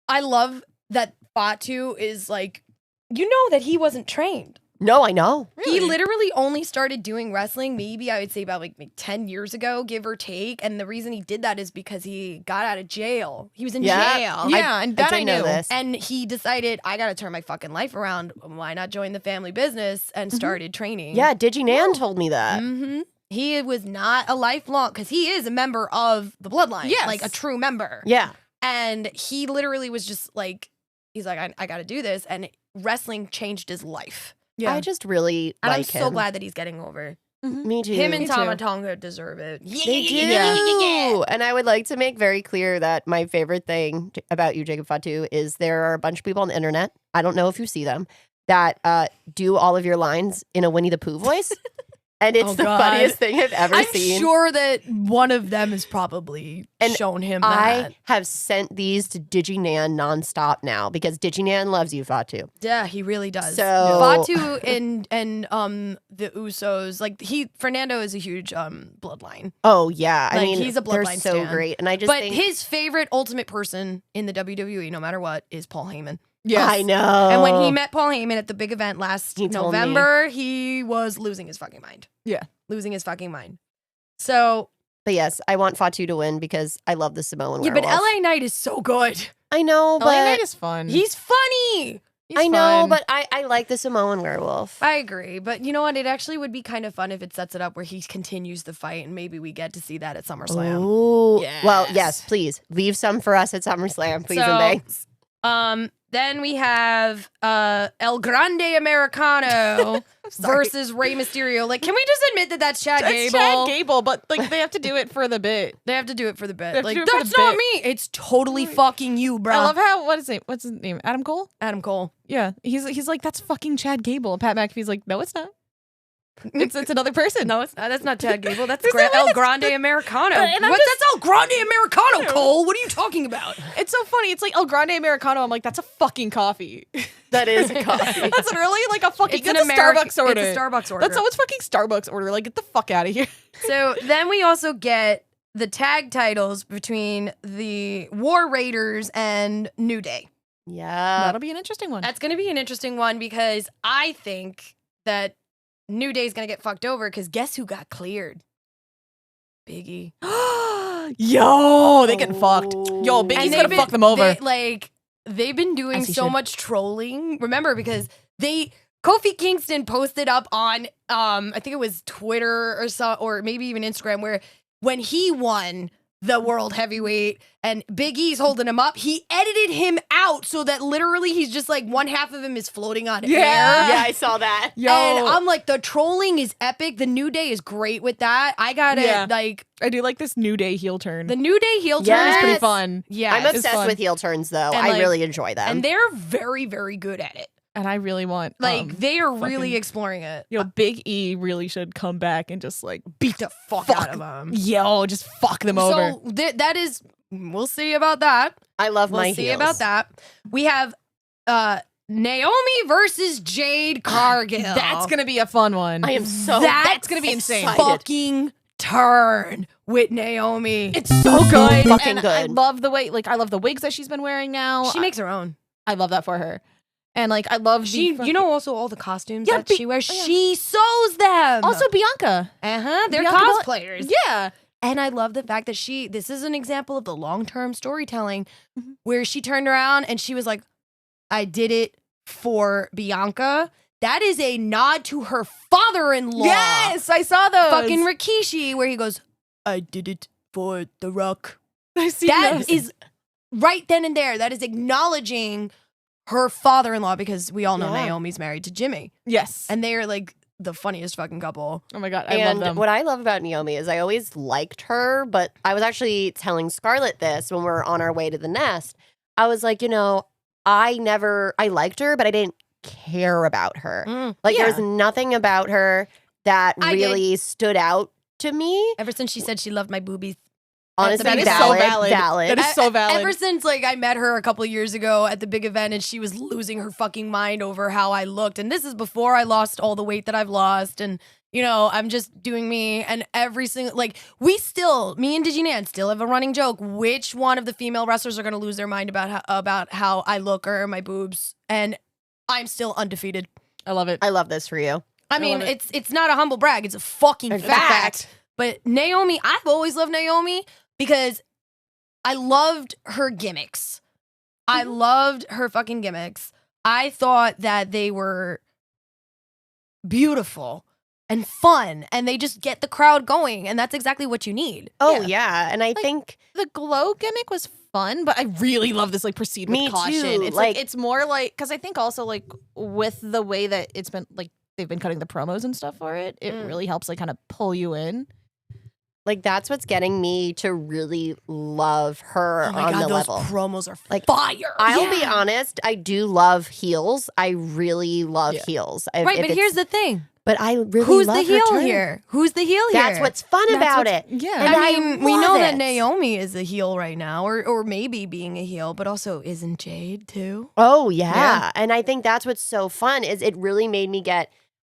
I love that Fatu is like, that he wasn't trained. No, I know. He literally only started doing wrestling, maybe I would say about like 10 years ago, give or take. And the reason he did that is because he got out of jail. He was in jail. Yeah, and that I did know knew. this. And he decided, I got to turn my fucking life around. Why not join the family business and started training? Yeah, Digi Nan told me that. Mm-hmm. He was not a lifelong, because he is a member of the bloodline. Yes. Like a true member. Yeah. And he literally was just like, he's like, I got to do this. And wrestling changed his life. Yeah. I just really And like I'm so him. glad that he's getting over. Me too. Him and Me too. Tama Tonga deserve it. They do. And I would like to make very clear that my favorite thing about you, Jacob Fatu, is there are a bunch of people on the internet, I don't know if you see them, that do all of your lines in a Winnie the Pooh voice. And it's Oh, the God. funniest thing I've ever I'm seen. sure that one of them has probably And shown him I that. have sent these to DigiNan nonstop now because DigiNan loves you, Fatu. Yeah, he really does. So- Fatu and the Usos, like Fernando is a huge bloodline. Oh, yeah. I Like, mean, he's a they're bloodline so stan. great. And I just But think, his favorite ultimate person in the WWE, no matter what, is Paul Heyman. Yes. I know. And when he met Paul Heyman at the big event last He told November, he was losing his fucking mind. Yeah. Losing his fucking mind. So, But yes, I want Fatu to win because I love the Samoan yeah, but werewolf. LA Knight is so good. I know, but LA Knight is fun. He's funny. He's I know, fun. but I like the Samoan werewolf. I agree. But you know what? It actually would be kind of fun if it sets it up where he continues the fight and maybe we get to see that at SummerSlam. Ooh. Well, Yes. yes, please. Leave some for us at SummerSlam, please and So, thanks. Then we have El Grande Americano versus Rey Mysterio. Like, can we just admit that that's Chad That's Gable? Chad Gable, but like they have to do it for the bit. They have to do it for the bit. have to Like, do it for that's the not bit. me. It's totally fucking you, bro. I love how what's his name? Adam Cole? Adam Cole. Yeah. He's like, that's fucking Chad Gable. And Pat McAfee's like, no, it's not. It's another person. No, it's not. That's not Chad Gable. That's There's no way El that's- Grande Americano. And I'm What? just- That's El Grande Americano, Cole. What are you talking about? It's so funny. It's like El Grande Americano. I'm like, that's a fucking coffee. That is a coffee. That's literally like a fucking It's an that's a Starbucks order. It's a Starbucks order. That's how it's fucking Starbucks order. Like, get the fuck out of here. So then we also get the tag titles between the War Raiders and New Day. Yeah. That'll be an interesting one. That's going to be an interesting one because I think that New Day's going to get fucked over because guess who got cleared? Biggie. Yo, they getting fucked. Yo, Biggie's And gonna they've fuck been- them over. They've been doing As he so should. much trolling. Remember, because Kofi Kingston posted up on I think it was Twitter or maybe even Instagram where when he won the world heavyweight and Big E's holding him up, he edited him out so that literally he's just like one half of him is floating on air. Yeah, I saw that. Yo, And I'm like, the trolling is epic. The New Day is great with that. I gotta Yeah. like I do like this New Day heel turn. the New Day heel turn It's is pretty pretty fun. Yeah, I'm it's obsessed fun. with heel turns, though. And, I like- really enjoy them. and they're very, very good at it. And I really want Like they are really fucking- exploring it. yo, Big E really should come back and just like Beat the fuck out of them. yo, just fuck them over. So that is, we'll see about that. I love We'll my see heels. about that. We have Naomi versus Jade Cargill. That's gonna be a fun one. I am so That's gonna be insane. excited. fucking turn with Naomi. It's so good. fucking And I good. love the way, like, I love the wigs that she's been wearing now. She makes her own. I love that for her. And like, I love She, the you know, also all the costumes Yeah, that she wears, oh, yeah. she sews them. also Bianca. they're Bianca Bel- cosplayers. Yeah. And I love the fact that this is an example of the long-term storytelling Mhm. where she turned around and she was like, I did it for Bianca. That is a nod to her father-in-law. Yes, I saw those. Fucking Rikishi, where he goes, I did it for The Rock. I see That those. is right then and there. That is acknowledging her father-in-law because we all know Yeah. Naomi's married to Jimmy. yes. And they are like the funniest fucking couple. Oh my god, I And love them. what I love about Naomi is I always liked her, but I was actually telling Scarlett this when we were on our way to the nest. I was like, I liked her, but I didn't care about her. Like, Yeah. there's nothing about her that I did. really stood out to me. Ever since she said she loved my boobies. Honestly, that is so valid. That is so valid. Ever since like I met her a couple years ago at the big event and she was losing her fucking mind over how I looked. And this is before I lost all the weight that I've lost. And I'm just doing me. And every single me and Diginan still have a running joke. Which one of the female wrestlers are gonna lose their mind about how I look or my boobs? And I'm still undefeated. I love it. I love this for you. I mean, love it. it's not a humble brag, it's a fucking It's a fact. But Naomi, I've always loved Naomi because I loved her gimmicks. I loved her fucking gimmicks. I thought that they were beautiful and fun and they just get the crowd going and that's exactly what you need. Oh, yeah. And I Like, think The glow gimmick was fun, but I really love this like proceed with Me caution. too, It's like- it's more like because I think also like with the way that it's been like they've been cutting the promos and stuff for it, it really helps like kind of pull you in. that's what's getting me to really love her on the those level. promos are Like, fire. I'll be honest, I do love heels. I really love Yeah. heels. Right, but here's the thing. But I really Who's love the her heel turn. here? Who's the heel here? That's what's fun about it. Yeah. And I mean, we love know that it. Naomi is a heel right now, or maybe being a heel, but also isn't Jade too? Oh yeah. Yeah. And I think that's what's so fun is it really made me get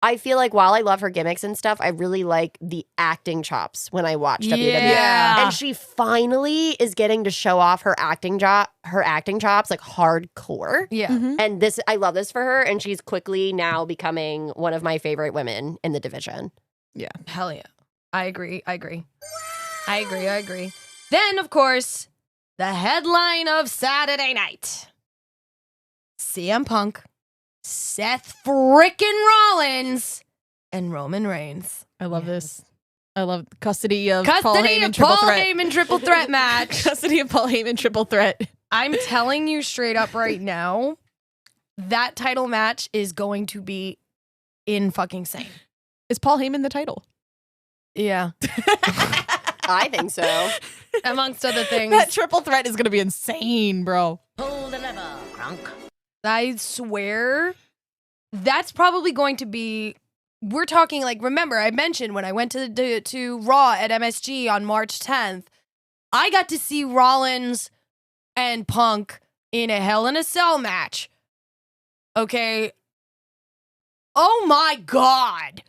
I feel like while I love her gimmicks and stuff, I really like the acting chops when I watch WWE. Yeah. And she finally is getting to show off her acting chops like hardcore. Yeah. Mhm. And this I love this for her and she's quickly now becoming one of my favorite women in the division. Hell yeah. I agree. Then, of course, the headline of Saturday night. CM Punk, Seth frickin' Rollins, and Roman Reigns. I love this. I love custody of Paul Custody Heyman of triple Paul threat. Heyman triple threat match. Custody of Paul Heyman triple threat. I'm telling you straight up right now, that title match is going to be fucking sane. Is Paul Heyman the title? Yeah. I think so. Amongst other things. That triple threat is gonna be insane, bro. Pull the lever, crunk. I swear that's probably going to be, we're talking like, remember I mentioned when I went to Raw at MSG on March 10th, I got to see Rollins and Punk in a Hell in a Cell match. Okay. Oh my God.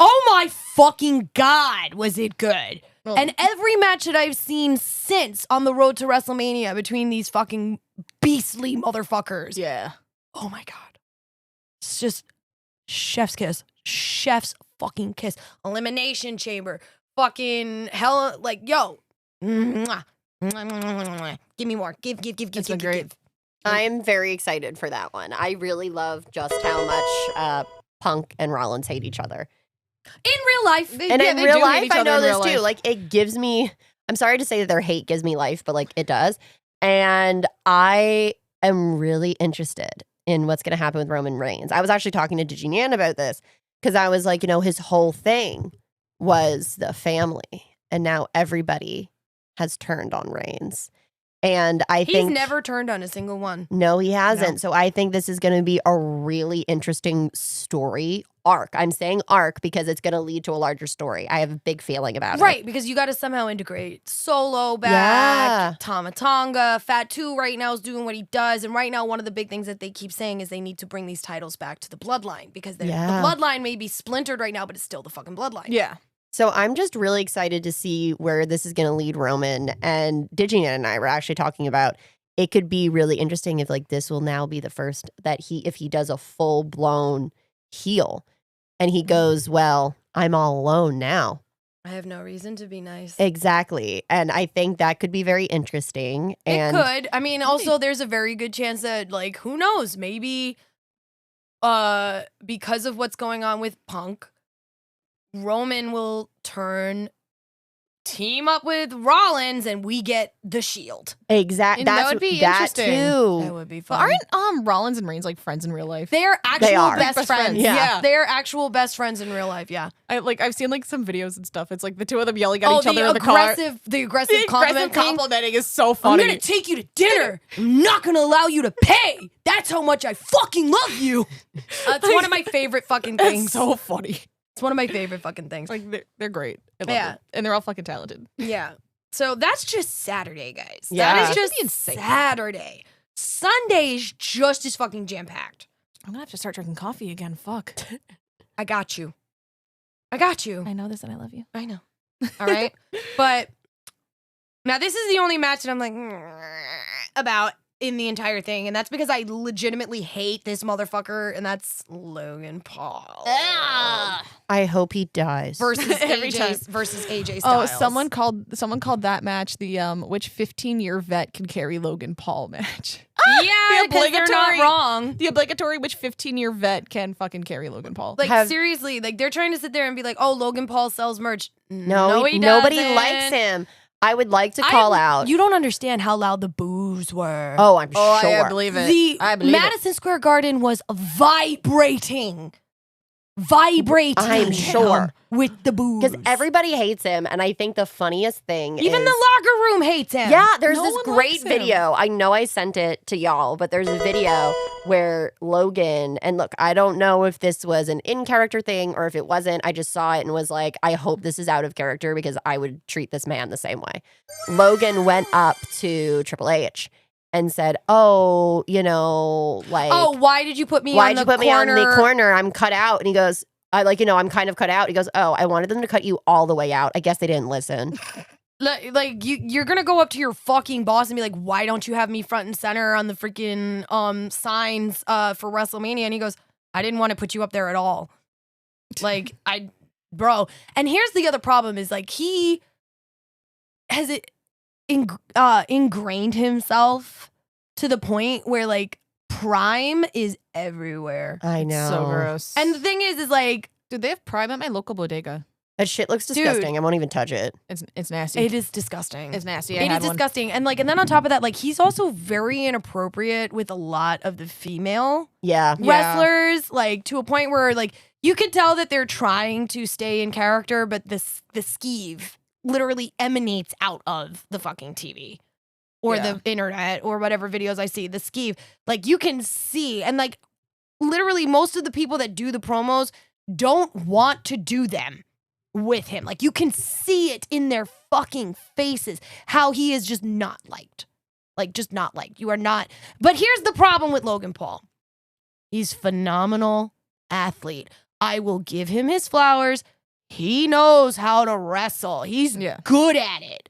Oh my fucking God, was it good. Oh. And every match that I've seen since on the road to WrestleMania between these fucking beastly motherfuckers. Yeah. Oh my God. It's just chef's kiss. Chef's fucking kiss. Elimination Chamber. Fucking hell. Like, yo. Mwah. Give me more. Give. It's been great. I'm very excited for that one. I really love just how much Punk and Rollins hate each other. In real life. And in real life, I know this too. Like, it gives me, I'm sorry to say that their hate gives me life, but like it does. And I am really interested in what's going to happen with Roman Reigns. I was actually talking to Dejan about this because I was like, you know, his whole thing was the family. And now everybody has turned on Reigns. And I think he's never turned on a single one. No, he hasn't. No. So I think this is going to be a really interesting story arc. I'm saying arc because it's going to lead to a larger story. I have a big feeling about it. Right, because you got to somehow integrate Solo back, Yeah. Tama Tonga, Fatu right now is doing what he does. And right now, one of the big things that they keep saying is they need to bring these titles back to the bloodline because the bloodline may be splintered right now, but it's still the fucking bloodline. Yeah. So I'm just really excited to see where this is going to lead Roman. And Digian and I were actually talking about it could be really interesting if like this will now be the first that if he does a full blown heel and he goes, well, I'm all alone now. I have no reason to be nice. Exactly. And I think that could be very interesting. And it could. I mean, also there's a very good chance that like, who knows, maybe because of what's going on with Punk, Roman will team up with Rollins and we get the Shield. Exactly. And that would be interesting. Too. That would be But fun. aren't Rollins and Reigns like friends in real life? They're actual They are. best Best friends. friends. Yeah. They're actual best friends in real life, yeah. I've seen like some videos and stuff. It's like the two of them yelling at each other in the car. The aggressive compliment thing. complimenting is so I'm funny. gonna take you to dinner. I'm not gonna allow you to pay. That's how much I fucking love you. It's one of my favorite fucking things. It's so funny. It's one of my favorite fucking things. Like they're great. I love Yeah. them. And they're all fucking talented. Yeah. So that's just Saturday, guys. Yeah. That is It's just gonna be insane. Saturday. Sunday is just as fucking jam-packed. I'm gonna have to start drinking coffee again. Fuck. I got you. I got you. I know this and I love you. I know. All right. But now this is the only match that I'm like about in the entire thing. And that's because I legitimately hate this motherfucker. And that's Logan Paul. I hope he dies. Versus Every time. AJ Oh, Styles. someone called that match the which 15-year vet can carry Logan Paul match. Yeah, because they're not wrong. The obligatory which 15-year vet can fucking carry Logan Paul. Like, seriously, like, they're trying to sit there and be like, oh, Logan Paul sells merch. No, he nobody doesn't. likes him. I would like to call out. You don't understand how loud the boos were. Oh, I'm sure. I believe it. The I believe Madison Square Garden was vibrating. I'm sure. With the boos. Because everybody hates him, and I think the funniest thing Even is, the locker room hates him. yeah, there's No this one great likes him. video. I know I sent it to y'all, but there's a video where Logan, and look, I don't know if this was an in-character thing or if it wasn't. I just saw it and was like, I hope this is out of character because I would treat this man the same way. Logan went up to Triple H and said, oh, you know, like, Oh, why did you put me why'd on you the put me on the corner? I'm cut out. And he goes, I'm kind of cut out. He goes, oh, I wanted them to cut you all the way out. I guess they didn't listen. Like you're gonna go up to your fucking boss and be like, why don't you have me front and center on the freaking signs for WrestleMania? And he goes, I didn't want to put you up there at all. Like, bro. And here's the other problem is like he has ingrained himself to the point where like Prime is everywhere. I know. So gross. And the thing is like, dude, they have Prime at my local bodega. That shit looks disgusting. I won't even touch it. It's nasty. It is disgusting. It's nasty. It is disgusting. And like, and then on top of that, like, he's also very inappropriate with a lot of the female wrestlers, like to a point where like you could tell that they're trying to stay in character, but the skeeve literally emanates out of the fucking TV or the internet or whatever videos I see. The skeeve, like you can see, and like literally most of the people that do the promos don't want to do them with him. Like you can see it in their fucking faces how he is just not liked. Like just not liked. You are not. But here's the problem with Logan Paul. He's phenomenal athlete. I will give him his flowers. He knows how to wrestle. He's good at it.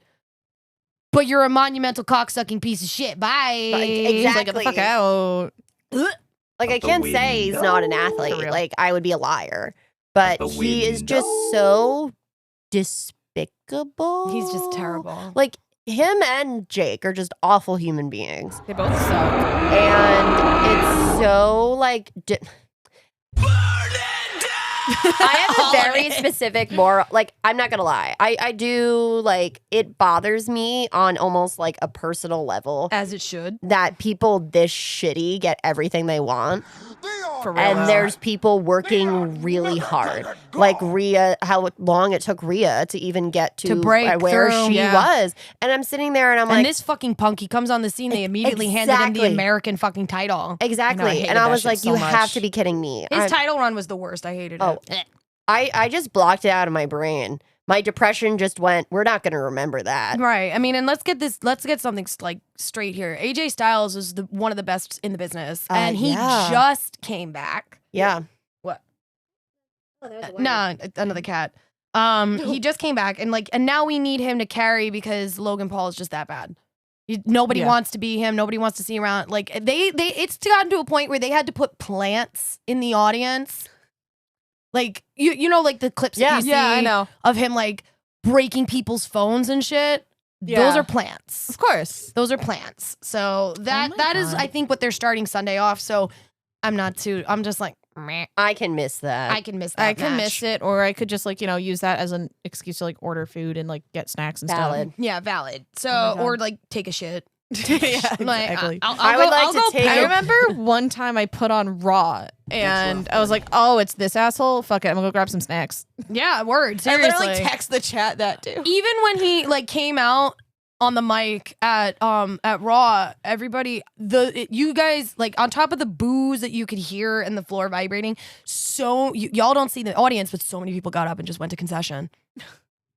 But you're a monumental cocksucking piece of shit. Bye. Exactly. Like, get the fuck out. Like I can't say he's not an athlete. Like I would be a liar. But he is just so despicable. He's just terrible. Like him and Jake are just awful human beings. They both suck. And it's so like I have a very specific moral, like, I'm not gonna lie. I do, like, it bothers me on almost like a personal level. As it should. That people this shitty get everything they want. For real. And there's people working really hard. Like Rhea, how long it took Rhea to even get to break where through. she was. And I'm sitting there and I'm like. And this fucking punk, he comes on the scene, they immediately handed him the American fucking title. Exactly. And I was like, you have to be kidding me. His title run was the worst. I hated it. I just blocked it out of my brain. My depression just went, we're not going to remember that. Right. I mean, and let's get something like straight here. AJ Styles is one of the best in the business. And he just came back. Yeah. What? No, another cat. He just came back and now we need him to carry because Logan Paul is just that bad. Nobody wants to be him. Nobody wants to see around. Like it's gotten to a point where they had to put plants in the audience. Like you know, like the clips that you see I know. of him like breaking people's phones and shit. Yeah. Those are plants. Of course. Those are plants. So that is I think what they're starting Sunday off. So I'm just like meh. I can miss that. I can miss that. I can match. miss it, or I could just use that as an excuse to like order food and like get snacks and Valid. Yeah, valid. So Oh my God. or like take a shit. stuff. Yeah, Like, exactly. I would like to take I a- remember one time I put on Raw and I was like, oh, it's this asshole? Fuck it, I'm gonna go grab some snacks. Yeah, word. I Seriously. literally text the chat that too. Even when he like came out on the mic at Raw, everybody you guys like on top of the boos that you could hear and the floor vibrating, so y'all don't see the audience, but so many people got up and just went to concession.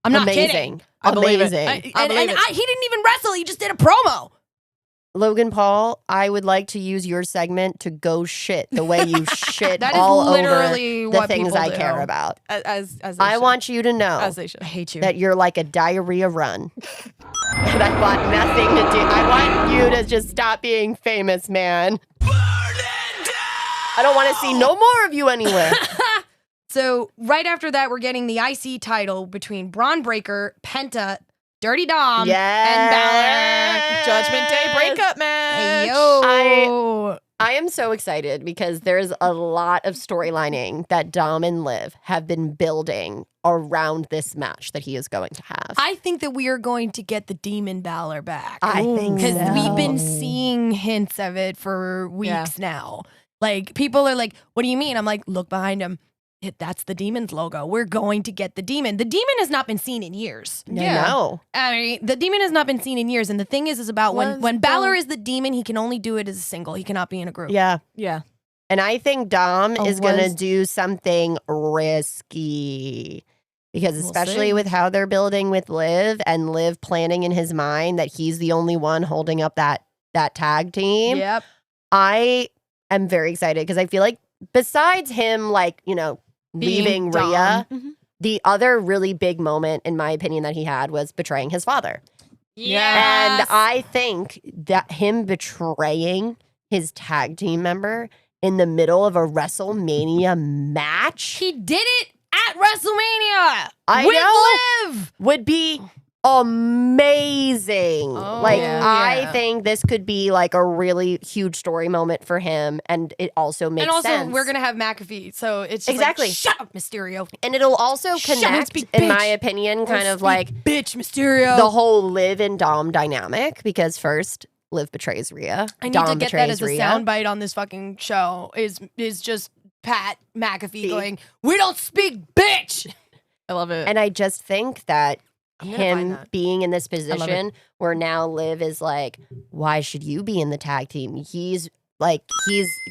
I'm not kidding. I believe it. Amazing. He didn't even wrestle. He just did a promo. Logan Paul, I would like to use your segment to go shit the way you shit That is all literally over the what things people I do. care about. As they I should. want you to know As they should. I hate you. that you're like a diarrhea run. And I want nothing to do. I want you to just stop being famous, man. I don't want to see no more of you anywhere. So right after that, we're getting the IC title between Braun Breaker, Penta, Dirty Dom, and Balor. Judgment Day breakup match. Hey, yo. I am so excited because there's a lot of storylining that Dom and Liv have been building around this match that he is going to have. I think that we are going to get the Demon Balor back. I think Because so. we've been seeing hints of it for weeks now. Like, people are like, what do you mean? I'm like, look behind him. That's the Demon's logo. We're going to get the Demon. The Demon has not been seen in years. No. I mean, the Demon has not been seen in years. And the thing is about when Balor is the Demon, he can only do it as a single. He cannot be in a group. Yeah. Yeah. And I think Dom Oh, is going to was- do something risky. Because We'll especially see. with how they're building with Liv and Liv planning in his mind that he's the only one holding up that tag team. Yep. I am very excited because I feel like besides him, leaving Dom. Rhea, Mhm. the other really big moment, in my opinion, that he had was betraying his father. Yes. And I think that him betraying his tag team member in the middle of a WrestleMania match He did it at WrestleMania. I with know. Liv. would be amazing. Oh, Like, yeah. I think this could be like a really huge story moment for him, and it also makes And also, sense. we're gonna have McAfee, so it's just Exactly. Like, shut up, Mysterio. And it'll also Shut up, connect, speak, in bitch. my opinion, kind of like bitch, Mysterio. the whole Liv and Dom dynamic, because first, Liv betrays Rhea. I need Dom to get that as a Rhea. soundbite on this fucking show. Is just Pat McAfee going, "We don't speak, bitch." I love it. And I just think that I'm gonna find him that. being in this love it. position where now Liv is like, why should you be in the tag team? He's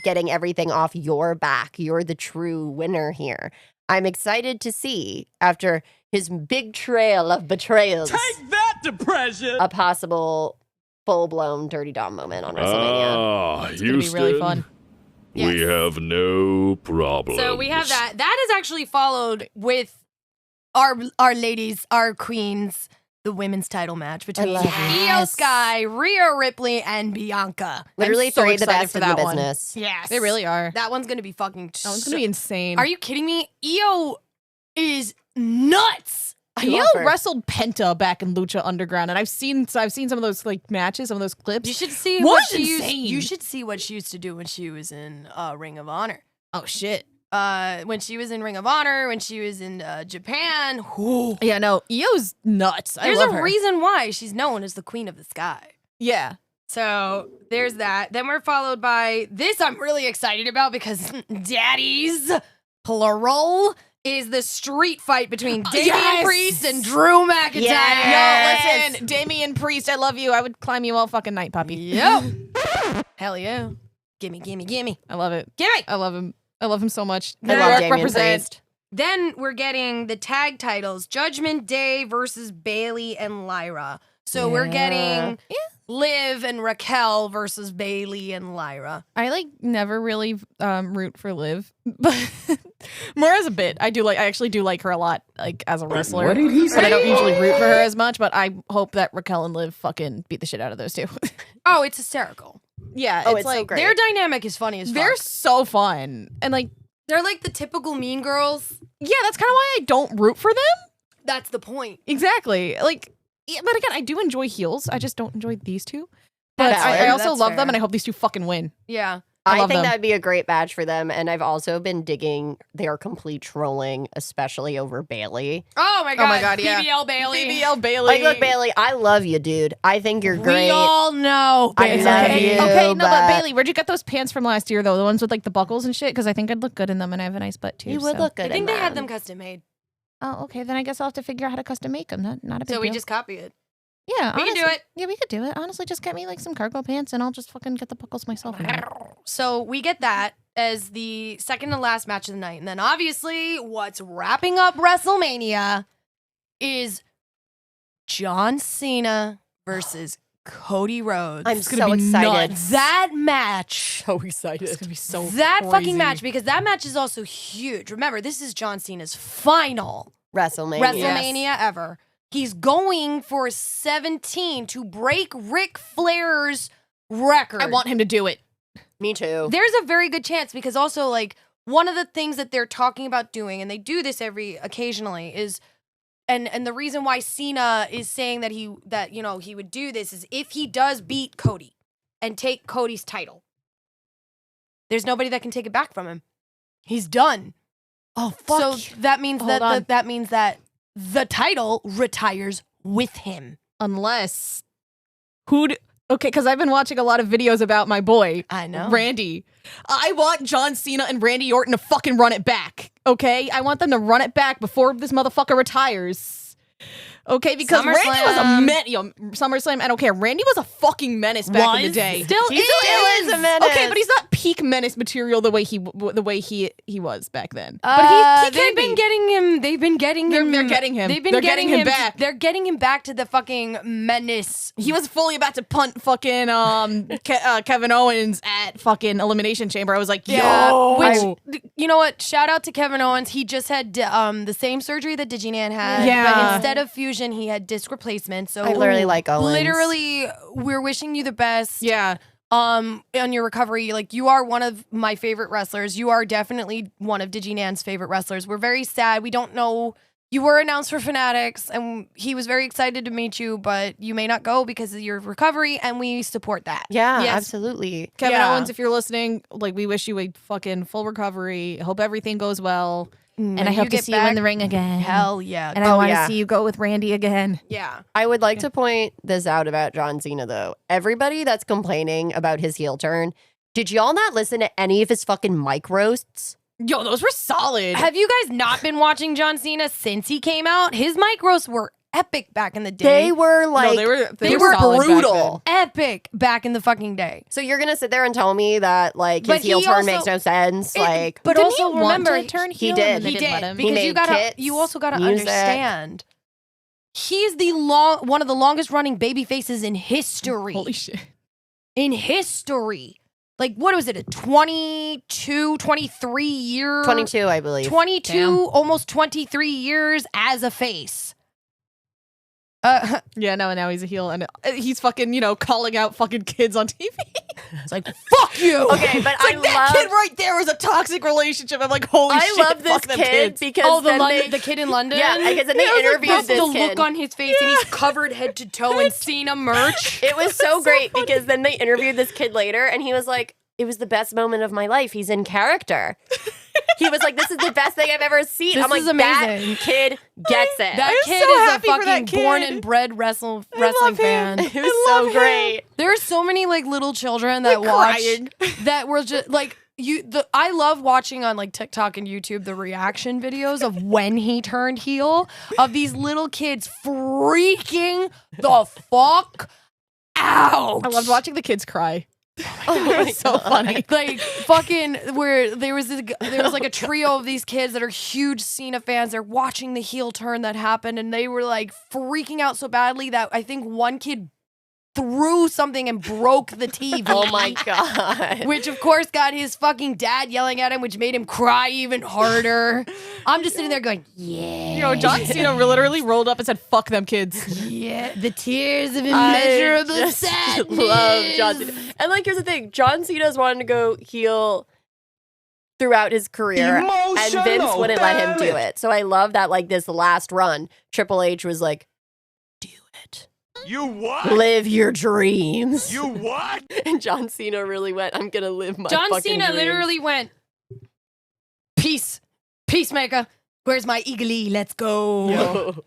getting everything off your back. You're the true winner here. I'm excited to see, after his big trail of betrayals, Take that, depression. a possible full-blown Dirty Dom moment on WrestleMania. Ah, It's gonna be really fun. We Yes. have no problem. So we have that. That is actually followed with our ladies, our queens, the women's title match between love it. Io Sky, Rhea Ripley, and Bianca. Literally I'm so three of the excited best for in the that one. business. Yes, They really are. That one's gonna be fucking. That one's gonna be insane. Are you kidding me? Io is nuts. Io love her. wrestled Penta back in Lucha Underground, and I've seen some of those like matches, some of those clips. You should see What what is she used. insane? You should see what she used to do when she was in Ring of Honor. Oh shit. When she was in Ring of Honor, when she was in Japan. Whew. Yeah, no, Io's nuts. There's I love a her. reason why she's known as the Queen of the Sky. Yeah. So there's that. Then we're followed by this I'm really excited about because Daddy's plural is the street fight between Damian Yes! Priest and Drew McIntyre. Yes! Yo, listen, Damian Priest, I love you. I would climb you all fucking night, puppy. Yep. Hell yeah. Gimme, gimme, gimme. I love it. Gimme. I love him. I love him so much. I New love York Damian represent. Priest. Then we're getting the tag titles Judgment Day versus Bailey and Lyra. So we're getting Liv and Raquel versus Bailey and Lyra. I like never really root for Liv, but more as a bit. I actually do like her a lot, like as a wrestler. What did he But I don't say? usually root for her as much. But I hope that Raquel and Liv fucking beat the shit out of those two. Oh, it's hysterical. Yeah, Oh, it's so like great. Their dynamic is funny as fuck. they're so fun, and like They're like the typical mean girls. yeah, that's kind of why I don't root for them. That's the point. Exactly. Like, yeah, but again, I do enjoy heels. I just don't enjoy these two. But That's I fair. also That's love fair. them, and I hope these two fucking win. Yeah. I I love think them. that would be a great match for them. And I've also been digging their complete trolling, especially over Bailey. Oh my god. God, yeah. BBL Bailey. BBL Bailey. Like, look, Bailey, I love you, dude. I think you're great. We all know. I Bailey. love Okay, you, okay, no, but but- Bailey, where'd you get those pants from last year, though? The ones with like the buckles and shit? Because I think I'd look good in them, and I have a nice butt too. You would so. look good I think in they had them custom made. Oh, okay. Then I guess I'll have to figure out how to custom make them. Not a big So we deal. just copy it. Yeah, We can do honestly. it. Yeah, we could do it. Honestly, just get me like some cargo pants, and I'll just fucking get the buckles myself. and do it. So we get that as the second to last match of the night. And then obviously what's wrapping up WrestleMania is John Cena versus Cody Rhodes. I'm It's gonna so be excited. nuts. That match. So excited. It's gonna be so That crazy. fucking match, because that match is also huge. Remember, this is John Cena's final WrestleMania ever. He's going for 17 to break Ric Flair's record. I want him to do it. Me too. There's a very good chance because also like one of the things that they're talking about doing, and they do this occasionally, is and the reason why Cena is saying that he would do this is if he does beat Cody and take Cody's title. There's nobody that can take it back from him. He's done. Oh, fuck. So that means Hold on. that means that the title retires with him. Unless okay, because I've been watching a lot of videos about my boy, I know. Randy. I want John Cena and Randy Orton to fucking run it back. Okay, I want them to run it back before this motherfucker retires. Okay, because Randy was a SummerSlam. SummerSlam. I don't care. Randy was a fucking menace back in the day. Still He is. still is a menace. Okay, but he's not peak menace material the way he was back then. But he They've can been be. getting him. They've been getting him. They're getting him. They've been They're getting getting him back. They're getting him back to the fucking menace. He was fully about to punt fucking Kevin Owens at fucking Elimination Chamber. I was like, yo. Which, you know what? Shout out to Kevin Owens. He just had the same surgery that Diginan had. Yeah. But instead of fusion, he had disc replacement. So I literally like Owens. Literally, we're wishing you the best. Yeah. On your recovery. Like, you are one of my favorite wrestlers. You are definitely one of Diginan's favorite wrestlers. We're very sad. We don't know you were announced for Fanatics, and he was very excited to meet you, but you may not go because of your recovery, and we support that. Yeah, Yes. absolutely. Kevin Yeah. Owens, if you're listening, like we wish you a fucking full recovery. Hope everything goes well. And I hope to see you in the ring again. Hell yeah. And I want to yeah. see you go with Randy again. Yeah. I would like to point this out about John Cena, though. Everybody that's complaining about his heel turn, did y'all not listen to any of his fucking mic roasts? Yo, those were solid. Have you guys not been watching John Cena since he came out? His mic roasts were epic back in the day. They were like, they were solid back brutal. epic back in the fucking day. So you're gonna sit there and tell me that like his But heel he turn also- makes no sense? Like, But Didn't also he want remember, to turn he heel did. and then they he didn't let did him? He because made you gotta, kits, you also gotta music. understand. He's the one of the longest running baby faces in history. Holy shit. In history. Like, what was it, a 22, 23 year? 22, I believe. 22, Damn. almost 23 years as a face. Yeah, no, and now he's a heel and he's fucking, calling out fucking kids on TV. It's like, fuck you. Okay, but It's like that kid right there was a toxic relationship. I'm like, holy shit. I love this fuck them kid kids. because Oh, the, then the kid in London? Yeah, because then they I was like, interviewed that's this the kid. look on his face, and he's covered head to toe in Cena merch. It was so great because then they interviewed this kid later and he was like, it was the best moment of my life. He's in character. He was like, this is the best thing I've ever seen. This I'm like, is amazing. that kid gets it. That I'm kid so is a happy for that fucking kid. born and bred wrestling love fan. him. It was so great. There are so many like little children that watch crying. that were just like I love watching on like TikTok and YouTube the reaction videos of when he turned heel of these little kids freaking the fuck out. I loved watching the kids cry. Oh my It was so funny. Like fucking where there was like a trio of these kids that are huge Cena fans. They're watching the heel turn that happened, and they were like freaking out so badly that I think one kid threw something and broke the TV. Oh my God. Which of course got his fucking dad yelling at him, which made him cry even harder. I'm just sitting there going, yeah. John Cena literally rolled up and said, fuck them kids. Yeah, the tears of immeasurable I just sadness. love John Cena. And like, here's the thing. John Cena's wanted to go heel throughout his career and Vince wouldn't let him do it. So I love that like this last run, Triple H was like, do it. You what? Live your dreams. You what? And John Cena really went, I'm going to live my John fucking Cena dreams. literally went, peacemaker. Where's my eagle? Let's go. Yo.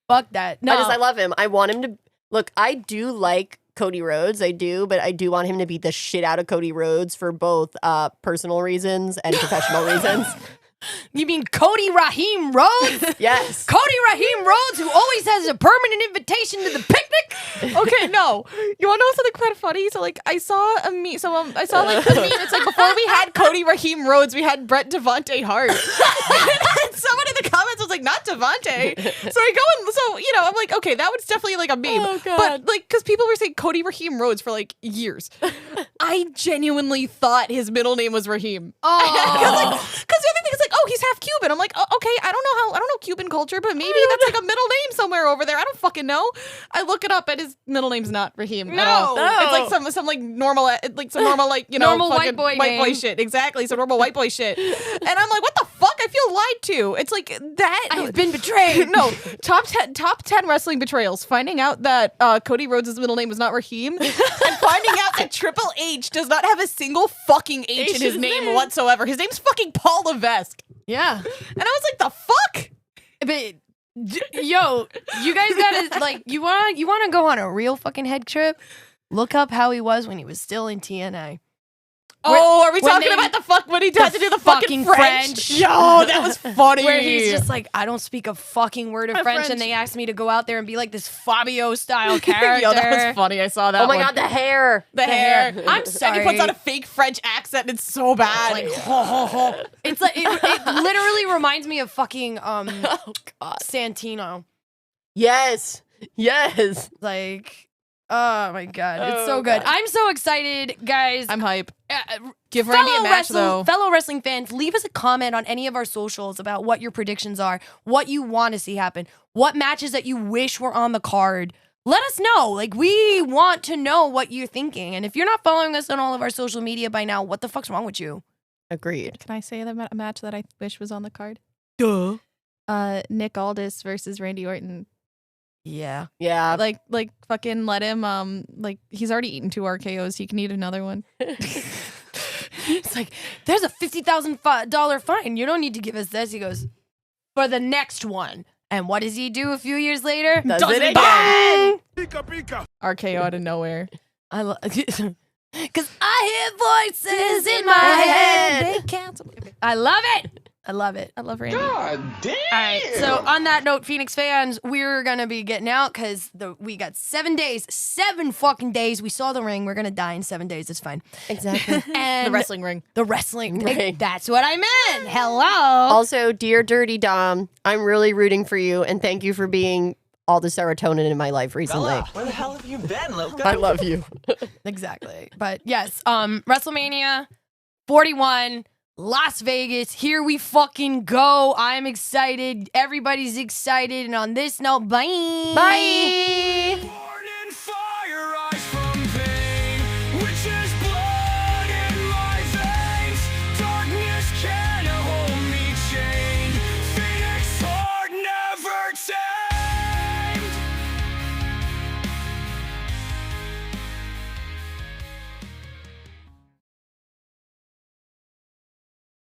Fuck that. No, I love him. I want him to, look, I do like Cody Rhodes. I do, but I do want him to beat the shit out of Cody Rhodes for both personal reasons and professional reasons. You mean Cody Raheem Rhodes? Yes. Cody Raheem Rhodes, who always has a permanent invitation to the picnic? Okay, no. You want to know something kind of funny? So, like, I saw a meme. So, I saw, like, the meme. It's like, before we had Cody Raheem Rhodes, we had Brett Devontae Hart. And someone in the comments was like, not Devontae. So, I go and, I'm like, okay, that was definitely, like, a meme. Oh, God. But, like, because people were saying Cody Raheem Rhodes for, like, years. I genuinely thought his middle name was Raheem. Oh. Because the other thing is, like, oh, he's half Cuban. I'm like, oh, okay, I don't know Cuban culture, but maybe that's like a middle name somewhere over there. I don't fucking know. I look it up, and his middle name's not Raheem at all. No. It's like some like normal, like Normal fucking white boy name. shit. Exactly, some normal white boy shit. And I'm like, what the fuck? I feel lied to. It's like that. I've been betrayed. No, top 10 wrestling betrayals. Finding out that Cody Rhodes' middle name was not Raheem, and finding out that Triple H does not have a single fucking H in his name whatsoever. His name's fucking Paul Levesque. Yeah. And I was like, the fuck? But yo, you guys gotta like you wanna go on a real fucking head trip? Look up how he was when he was still in TNA. Oh, are we when talking they- about the fuck when he had to do the fucking French? Yo, that was funny. Where he's just like, I don't speak a fucking word of French, French. and they asked me to go out there and be like this Fabio style character. Yo, that was funny. I saw that. Oh my one. God, the hair. The hair. I'm sorry. And he puts on a fake French accent. And it's so bad. Like, ho, ho, ho. It's like it literally reminds me of fucking Oh God. Santino. Yes. Yes. Like, oh my God, it's Oh, so good. God. I'm so excited, guys. I'm hype. Uh, Give Randy a match, though. Fellow wrestling fans, leave us a comment on any of our socials about what your predictions are, what you want to see happen, what matches that you wish were on the card. Let us know. Like, we want to know what you're thinking. And if you're not following us on all of our social media by now, what the fuck's wrong with you? Agreed. Can I say the match that I wish was on the card? Duh. Nick Aldis versus Randy Orton. Yeah. Yeah. Like fucking let him like he's already eaten 2 RKOs. He can eat another one. It's like, there's a $50,000 fine. You don't need to give us this. He goes, for the next one. And what does he do a few years later? Does it again. Pika pika. RKO out of nowhere. I love because I hear voices in my head. They cancel. I love it. I love it. I love Randy. God damn. All right. So on that note, Phoenix fans, we're gonna be getting out because we got 7 days, 7 fucking days. We saw the ring. We're gonna die in 7 days. It's fine. Exactly. And The wrestling ring. The wrestling ring. Right. That's what I meant. Hello. Also, dear Dirty Dom, I'm really rooting for you, and thank you for being all the serotonin in my life recently. Bella, where the hell have you been, Loco? I love you. Exactly. But yes, WrestleMania 41. Las Vegas, here we fucking go. I'm excited. Everybody's excited. And on this note, bye. Bye.